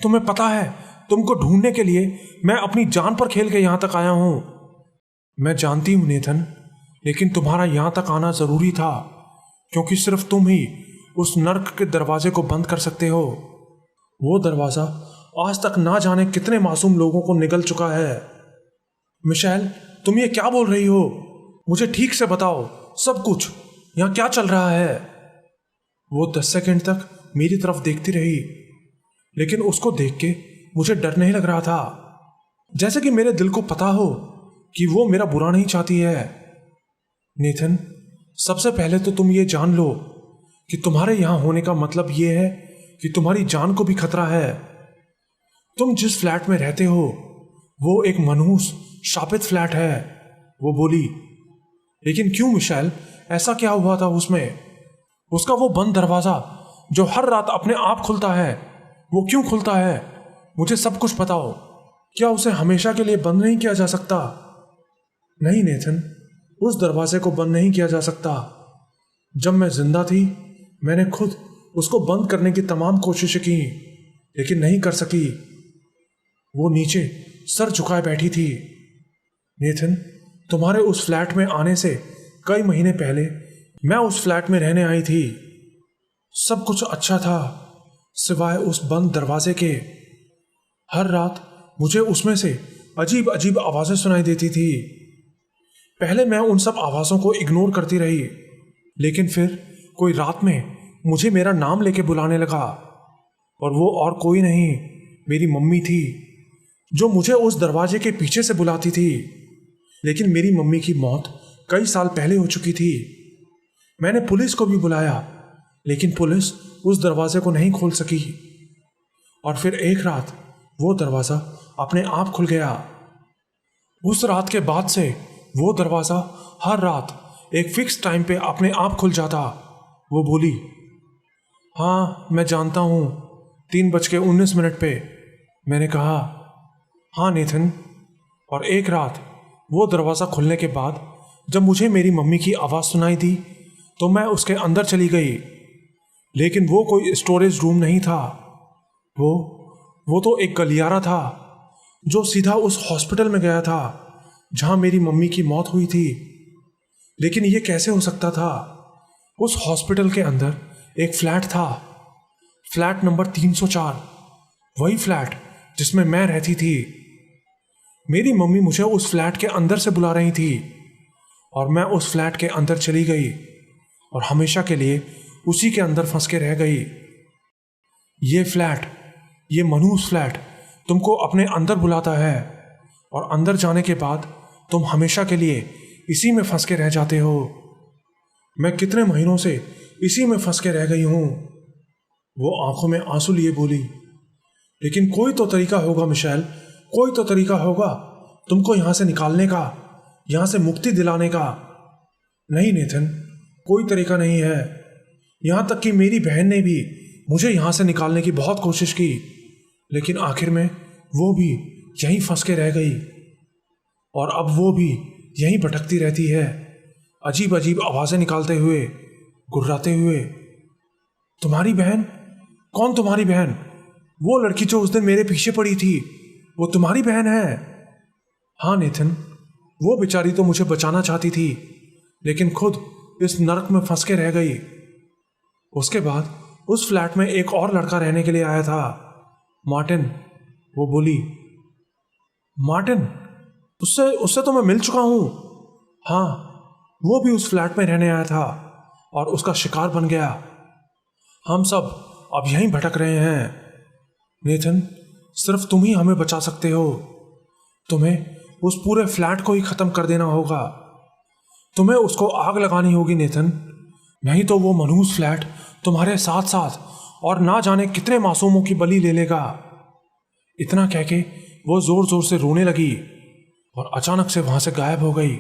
तुम्हें पता है, तुमको ढूंढने के लिए मैं अपनी जान पर खेल के यहां तक आया हूं। मैं जानती हूं नेथन, लेकिन तुम्हारा यहां तक आना जरूरी था, क्योंकि सिर्फ तुम ही उस नर्क के दरवाजे को बंद कर सकते हो। वो दरवाजा आज तक ना जाने कितने मासूम लोगों को निगल चुका है। मिशेल, तुम ये क्या बोल रही हो? मुझे ठीक से बताओ सब कुछ, यहां क्या चल रहा है? वो 10 सेकंड तक मेरी तरफ देखती रही, लेकिन उसको देख के मुझे डर नहीं लग रहा था, जैसे कि मेरे दिल को पता हो कि वो मेरा बुरा नहीं चाहती है। नेथन, सबसे पहले तो तुम ये जान लो कि तुम्हारे यहां होने का मतलब ये है कि तुम्हारी जान को भी खतरा है। तुम जिस फ्लैट में रहते हो वो एक मनहूस शापित फ्लैट है, वो बोली। लेकिन क्यों मिशेल, ऐसा क्या हुआ था उसमें? उसका वो बंद दरवाजा जो हर रात अपने आप खुलता है, वो क्यों खुलता है? मुझे सब कुछ बताओ। क्या उसे हमेशा के लिए बंद नहीं किया जा सकता? नहीं नेथन, उस दरवाजे को बंद नहीं किया जा सकता। जब मैं जिंदा थी मैंने खुद उसको बंद करने की तमाम कोशिशें की, लेकिन नहीं कर सकी। वो नीचे सर झुकाए बैठी थी। नेथन, तुम्हारे उस फ्लैट में आने से कई महीने पहले मैं उस फ्लैट में रहने आई थी। सब कुछ अच्छा था सिवाय उस बंद दरवाजे के। हर रात मुझे उसमें से अजीब अजीब आवाजें सुनाई देती थी। पहले मैं उन सब आवाजों को इग्नोर करती रही, लेकिन फिर कोई रात में मुझे मेरा नाम लेके बुलाने लगा, और वो और कोई नहीं, मेरी मम्मी थी, जो मुझे उस दरवाजे के पीछे से बुलाती थी। लेकिन मेरी मम्मी की मौत कई साल पहले हो चुकी थी। मैंने पुलिस को भी बुलाया, लेकिन पुलिस उस दरवाजे को नहीं खोल सकी। और फिर एक रात वो दरवाजा अपने आप खुल गया। उस रात के बाद से वो दरवाजा हर रात एक फिक्स टाइम पे अपने आप खुल जाता। वो बोली, हाँ मैं जानता हूँ, 3:19 पे। मैंने कहा, हाँ नेथन। और एक रात वो दरवाज़ा खुलने के बाद जब मुझे मेरी मम्मी की आवाज़ सुनाई दी तो मैं उसके अंदर चली गई, लेकिन वो कोई स्टोरेज रूम नहीं था। वो तो एक गलियारा था जो सीधा उस हॉस्पिटल में गया था जहाँ मेरी मम्मी की मौत हुई थी। लेकिन ये कैसे हो सकता था? उस हॉस्पिटल के अंदर एक फ्लैट था, फ्लैट नंबर 304, वही फ्लैट जिसमें मैं रहती थी। मेरी मम्मी मुझे उस फ्लैट के अंदर से बुला रही थी, और मैं उस फ्लैट के अंदर चली गई और हमेशा के लिए उसी के अंदर फंस के रह गई। ये फ्लैट, ये मनहूस फ्लैट तुमको अपने अंदर बुलाता है, और अंदर जाने के बाद तुम हमेशा के लिए इसी में फंस के रह जाते हो। मैं कितने महीनों से इसी में फंस के रह गई हूं। वो आंखों में आंसू लिए बोली, लेकिन कोई तो तरीका होगा मिशेल, कोई तो तरीका होगा तुमको यहां से निकालने का, यहां से मुक्ति दिलाने का। नहीं नेथन, कोई तरीका नहीं है। यहां तक कि मेरी बहन ने भी मुझे यहां से निकालने की बहुत कोशिश की, लेकिन आखिर में वो भी यहीं फंस के रह गई, और अब वो भी यहीं भटकती रहती है, अजीब अजीब आवाजें निकालते हुए, गुर्राते हुए। तुम्हारी बहन? कौन तुम्हारी बहन? वो लड़की जो उस दिन मेरे पीछे पड़ी थी, वो तुम्हारी बहन है? हाँ नेथन, वो बेचारी तो मुझे बचाना चाहती थी, लेकिन खुद इस नरक में फंस के रह गई। उसके बाद उस फ्लैट में एक और लड़का रहने के लिए आया था, मार्टिन। वो बोली, मार्टिन? उससे तो मैं मिल चुका हूं। हाँ, वो भी उस फ्लैट में रहने आया था और उसका शिकार बन गया। हम सब अब यहीं भटक रहे हैं। नेथन, सिर्फ तुम ही हमें बचा सकते हो। तुम्हें उस पूरे फ्लैट को ही खत्म कर देना होगा। तुम्हें उसको आग लगानी होगी नेथन, नहीं तो वो मनहूस फ्लैट तुम्हारे साथ साथ और ना जाने कितने मासूमों की बलि ले लेगा। इतना कह के वो जोर जोर से रोने लगी और अचानक से वहां से गायब हो गई।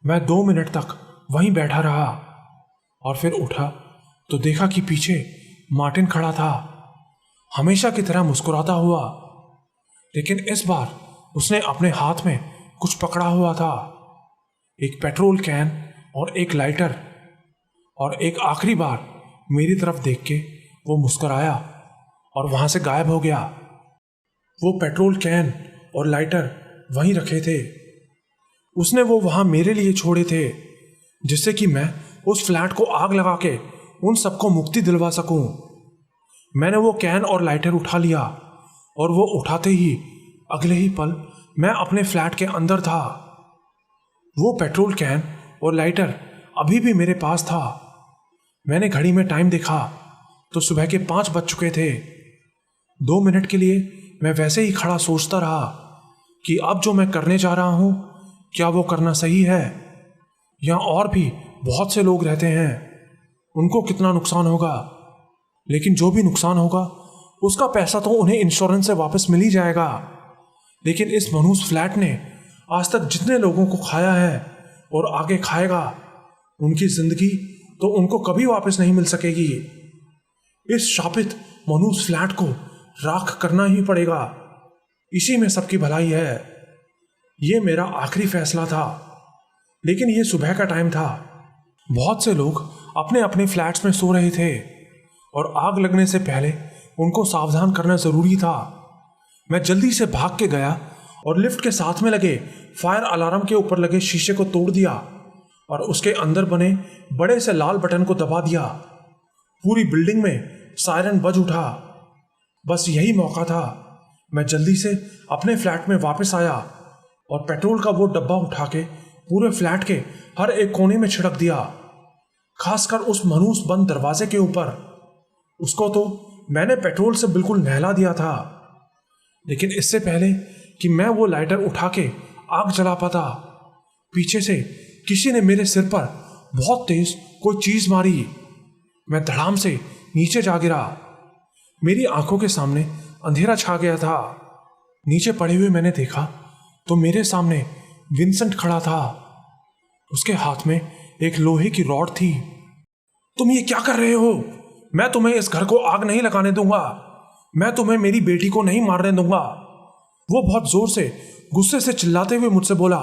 मैं 2 मिनट तक वहीं बैठा रहा और फिर उठा तो देखा कि पीछे मार्टिन खड़ा था, हमेशा की तरह मुस्कुराता हुआ। लेकिन इस बार उसने अपने हाथ में कुछ पकड़ा हुआ था, एक पेट्रोल कैन और एक लाइटर। और एक आखिरी बार मेरी तरफ देख के वो मुस्कुराया और वहां से गायब हो गया। वो पेट्रोल कैन और लाइटर वहीं रखे थे। उसने वो वहां मेरे लिए छोड़े थे, जिससे कि मैं उस फ्लैट को आग लगा के उन सबको मुक्ति दिलवा सकूं। मैंने वो कैन और लाइटर उठा लिया और वो उठाते ही अगले ही पल मैं अपने फ्लैट के अंदर था। वो पेट्रोल कैन और लाइटर अभी भी मेरे पास था। मैंने घड़ी में टाइम देखा तो सुबह के 5 बज चुके थे। 2 मिनट के लिए मैं वैसे ही खड़ा सोचता रहा कि अब जो मैं करने जा रहा हूं, क्या वो करना सही है? यहाँ और भी बहुत से लोग रहते हैं, उनको कितना नुकसान होगा? लेकिन जो भी नुकसान होगा उसका पैसा तो उन्हें इंश्योरेंस से वापस मिल ही जाएगा। लेकिन इस मनहूस फ्लैट ने आज तक जितने लोगों को खाया है और आगे खाएगा, उनकी जिंदगी तो उनको कभी वापस नहीं मिल सकेगी। इस शापित मनहूस फ्लैट को राख करना ही पड़ेगा। इसी में सबकी भलाई है। ये मेरा आखिरी फैसला था। लेकिन ये सुबह का टाइम था। बहुत से लोग अपने अपने फ्लैट्स में सो रहे थे और आग लगने से पहले उनको सावधान करना जरूरी था। मैं जल्दी से भाग के गया और लिफ्ट के साथ में लगे फायर अलार्म के ऊपर लगे शीशे को तोड़ दिया और उसके अंदर बने बड़े से लाल बटन को दबा दिया। पूरी बिल्डिंग में सायरन बज उठा। बस यही मौका था। मैं जल्दी से अपने फ्लैट में वापस आया और पेट्रोल का वो डब्बा उठा के पूरे फ्लैट के हर एक कोने में छिड़क दिया, खासकर उस मनहूस बंद दरवाजे के ऊपर। उसको तो मैंने पेट्रोल से बिल्कुल नहला दिया था। लेकिन इससे पहले कि मैं वो लाइटर उठा के आग जला पाता, पीछे से किसी ने मेरे सिर पर बहुत तेज कोई चीज मारी। मैं धड़ाम से नीचे जा गिरा। मेरी आंखों के सामने अंधेरा छा गया था। नीचे पड़े हुए मैंने देखा तो मेरे सामने विंसेंट खड़ा था। उसके हाथ में एक लोहे की रॉड थी। तुम ये क्या कर रहे हो? मैं तुम्हें इस घर को आग नहीं लगाने दूंगा। मैं तुम्हें मेरी बेटी को नहीं मारने दूंगा। वो बहुत जोर से गुस्से से चिल्लाते हुए मुझसे बोला,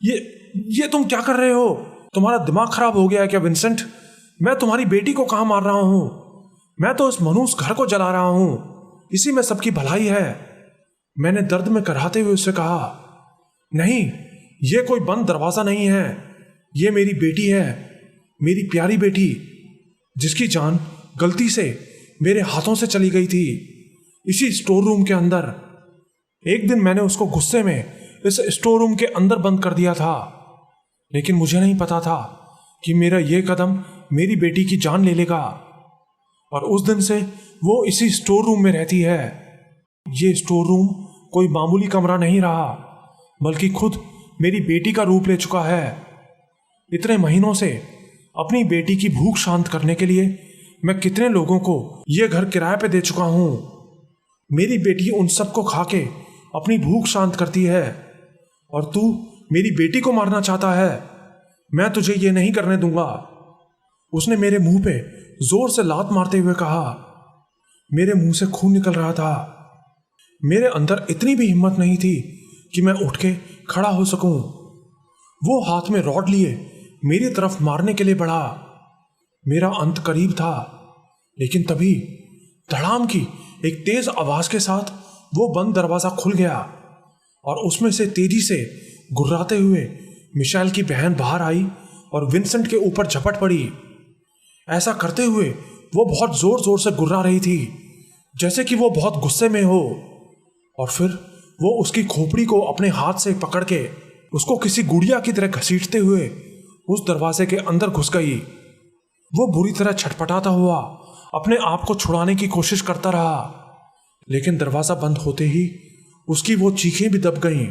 ये तुम क्या कर रहे हो? तुम्हारा दिमाग खराब हो गया है क्या विंसेंट? मैं तुम्हारी बेटी को कहां मार रहा हूं? मैं तो इस मनहूस घर को जला रहा हूं। इसी में सबकी भलाई है। मैंने दर्द में कराहते हुए उससे कहा, नहीं, ये कोई बंद दरवाजा नहीं है। ये मेरी बेटी है, मेरी प्यारी बेटी, जिसकी जान गलती से मेरे हाथों से चली गई थी इसी स्टोर रूम के अंदर। एक दिन मैंने उसको गुस्से में इस स्टोर रूम के अंदर बंद कर दिया था। लेकिन मुझे नहीं पता था कि मेरा यह कदम मेरी बेटी की जान ले लेगा। और उस दिन से वो इसी स्टोर रूम में रहती है। ये स्टोर रूम कोई मामूली कमरा नहीं रहा, बल्कि खुद मेरी बेटी का रूप ले चुका है। इतने महीनों से अपनी बेटी की भूख शांत करने के लिए मैं कितने लोगों को यह घर किराए पे दे चुका हूं। मेरी बेटी उन सबको खा के अपनी भूख शांत करती है, और तू मेरी बेटी को मारना चाहता है। मैं तुझे ये नहीं करने दूंगा। उसने मेरे मुंह पे जोर से लात मारते हुए कहा। मेरे मुंह से खून निकल रहा था। मेरे अंदर इतनी भी हिम्मत नहीं थी कि मैं उठ के खड़ा हो सकूं। वो हाथ में रॉड लिए मेरी तरफ मारने के लिए बढ़ा। मेरा अंत करीब था। लेकिन तभी धड़ाम की एक तेज आवाज के साथ वो बंद दरवाजा खुल गया और उसमें से तेजी से गुर्राते हुए मिशेल की बहन बाहर आई और विंसेंट के ऊपर झपट पड़ी। ऐसा करते हुए वो बहुत जोर जोर से गुर्रा रही थी, जैसे कि वो बहुत गुस्से में हो। और फिर वो उसकी खोपड़ी को अपने हाथ से पकड़ के उसको किसी गुड़िया की तरह घसीटते हुए उस दरवाजे के अंदर घुस गई। वो बुरी तरह छटपटाता हुआ अपने आप को छुड़ाने की कोशिश करता रहा, लेकिन दरवाजा बंद होते ही उसकी वो चीखें भी दब गईं।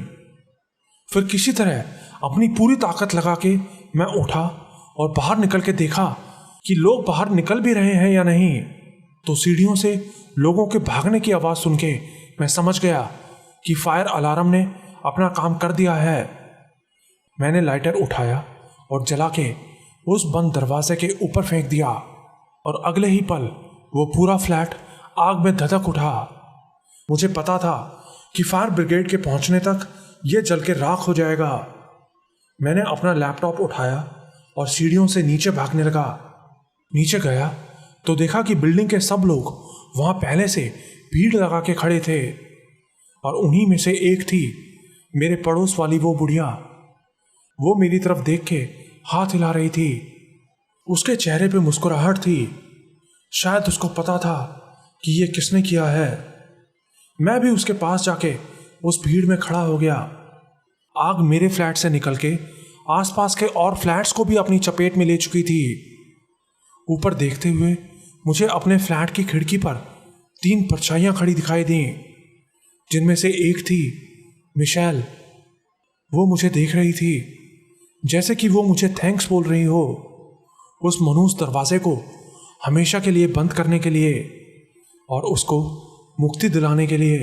फिर किसी तरह अपनी पूरी ताकत लगा के मैं उठा और बाहर निकल के देखा कि लोग बाहर निकल भी रहे हैं या नहीं। तो सीढ़ियों से लोगों के भागने की आवाज सुन के मैं समझ गया कि फायर अलार्म ने अपना काम कर दिया है। मैंने लाइटर उठाया और जला के उस बंद दरवाजे के ऊपर फेंक दिया और अगले ही पल वो पूरा फ्लैट आग में धधक उठा। मुझे पता था कि फायर ब्रिगेड के पहुंचने तक ये जल के राख हो जाएगा। मैंने अपना लैपटॉप उठाया और सीढ़ियों से नीचे भागने लगा। नीचे गया तो देखा कि बिल्डिंग के सब लोग वहां पहले से भीड़ लगा के खड़े थे और उन्हीं में से एक थी मेरे पड़ोस वाली वो बुढ़िया। वो मेरी तरफ देख के हाथ हिला रही थी। उसके चेहरे पे मुस्कुराहट थी। शायद उसको पता था कि ये किसने किया है। मैं भी उसके पास जाके उस भीड़ में खड़ा हो गया। आग मेरे फ्लैट से निकल के आसपास के और फ्लैट्स को भी अपनी चपेट में ले चुकी थी। ऊपर देखते हुए मुझे अपने फ्लैट की खिड़की पर 3 परछाइयां खड़ी दिखाई दी, जिनमें से एक थी मिशेल। वो मुझे देख रही थी जैसे कि वो मुझे थैंक्स बोल रही हो, उस मनहूस दरवाजे को हमेशा के लिए बंद करने के लिए और उसको मुक्ति दिलाने के लिए।